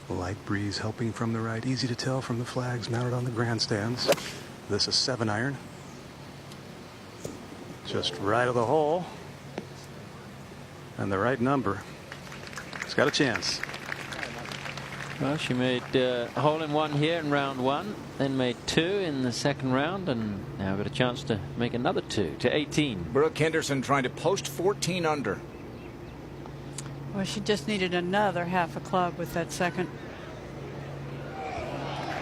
Light breeze helping from the right. Easy to tell from the flags mounted on the grandstands. This is 7-iron. Just right of the hole. And the right number. It's got a chance. Well, she made a hole-in-one here in round 1, then made 2 in the second round, and now got a chance to make another 2 to 18. Brooke Henderson trying to post 14 under. Well, she just needed another half a club with that second.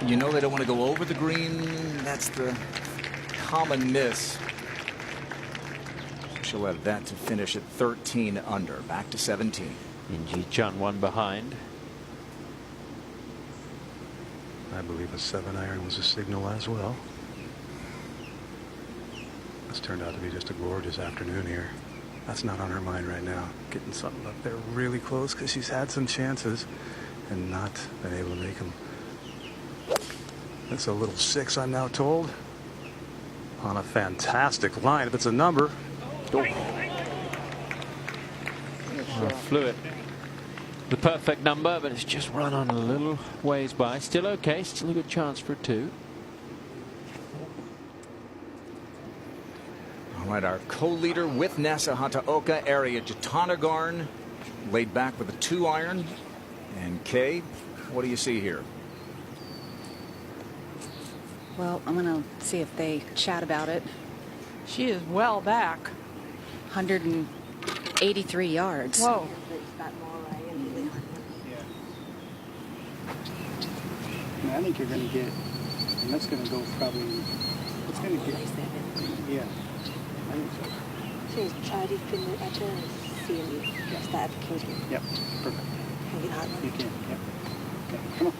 You know they don't want to go over the green. That's the common miss. She'll have that to finish at 13 under. Back to 17. Inji Chun one behind. I believe a 7-iron was a signal as well. This turned out to be just a gorgeous afternoon here. That's not on her mind right now. Getting something up there really close because she's had some chances and not been able to make them. That's a little 6, I'm now told. On a fantastic line. If it's a number. Oh. Flew it. The perfect number, but it's just run on a little ways by. Still okay. Still a good chance for a 2. All right, our co-leader with Nasa Hataoka, Arya Jatanagarn, laid back with a 2-iron. And Kay, what do you see here? Well, I'm going to see if they chat about it. She is well back. 183 yards. Whoa. I think you're going to get, and that's going to go probably, it's going to get, yeah, I think so. Yep, perfect. You can, yep. Okay, come on.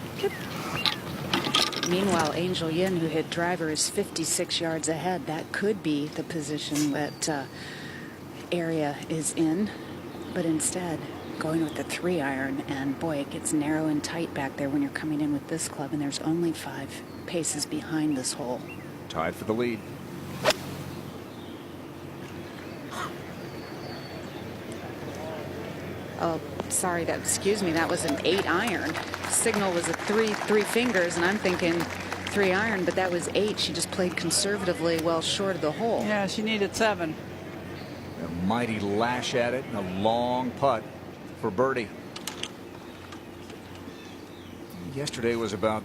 Meanwhile, Angel Yin, who hit driver, is 56 yards ahead. That could be the position that Arya is in, but instead going with the 3-iron, and boy, it gets narrow and tight back there when you're coming in with this club, and there's only 5 paces behind this hole. Tied for the lead. Oh, sorry, excuse me, that was an 8-iron. Signal was a 3 fingers, and I'm thinking 3-iron, but that was 8. She just played conservatively well short of the hole. Yeah, she needed 7. A mighty lash at it and a long putt for birdie. Yesterday was about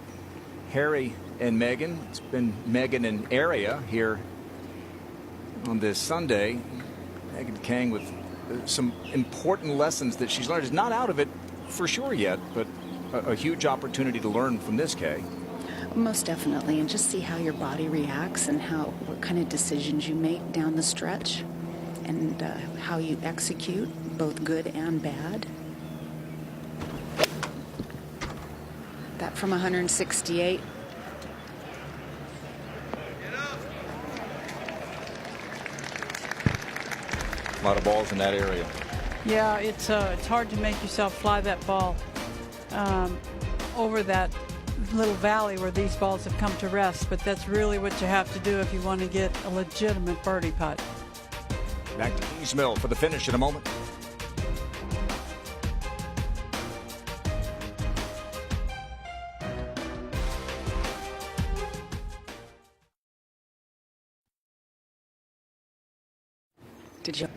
Harry and Megan. It's been Megan and Arya here on this Sunday. Megan Kang with some important lessons that she's learned. Is not out of it for sure yet, but a huge opportunity to learn from this, Kay. Most definitely, and just see how your body reacts and what kind of decisions you make down the stretch, and how you execute, both good and bad. That from 168. A lot of balls in that area. Yeah, it's hard to make yourself fly that ball over that little valley where these balls have come to rest, but that's really what you have to do if you want to get a legitimate birdie putt. Back to Kings Mill for the finish in a moment. Did you?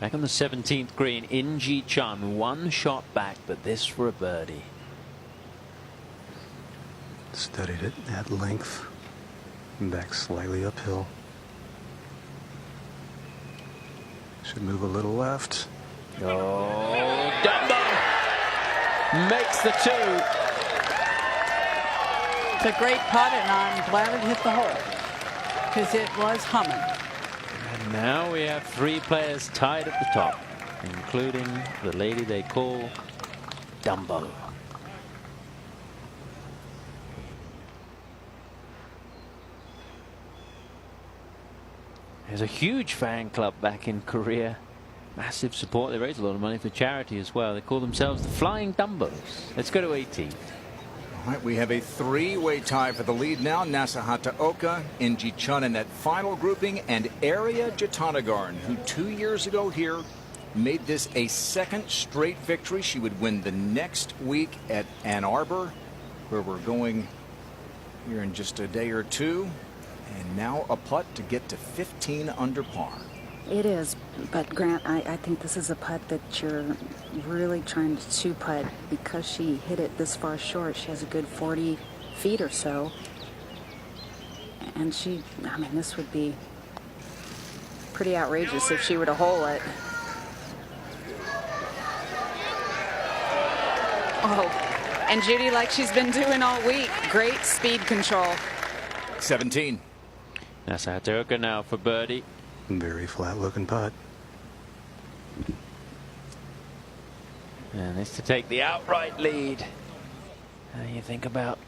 Back on the 17th green, In-Ji Chun, one shot back, but this for a birdie. Studied it at length. Back slightly uphill. Should move a little left. Oh, Dumbo makes the two. It's a great putt, and I'm glad it hit the hole because it was humming. And now we have three players tied at the top, including the lady they call Dumbo. There's a huge fan club back in Korea. Massive support. They raise a lot of money for charity as well. They call themselves the Flying Dumbos. Let's go to 18. All right, we have a three-way tie for the lead now. Nasahata Oka, In-Ji Chun in that final grouping, and Arya Jatanagarn, who 2 years ago here made this a second straight victory. She would win the next week at Ann Arbor, where we're going here in just a day or two. And now a putt to get to 15 under par. It is, but Grant, I think this is a putt that you're really trying to putt because she hit it this far short. She has a good 40 feet or so. And I mean, this would be pretty outrageous if she were to hole it. Oh, and Judy, like she's been doing all week, great speed control. 17. Nasahata Oka now for birdie. Very flat looking putt. And it's to take the outright lead. You think about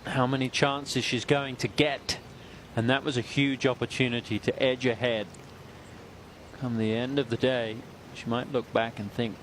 how many chances she's going to get, and that was a huge opportunity to edge ahead. Come the end of the day, she might look back and think,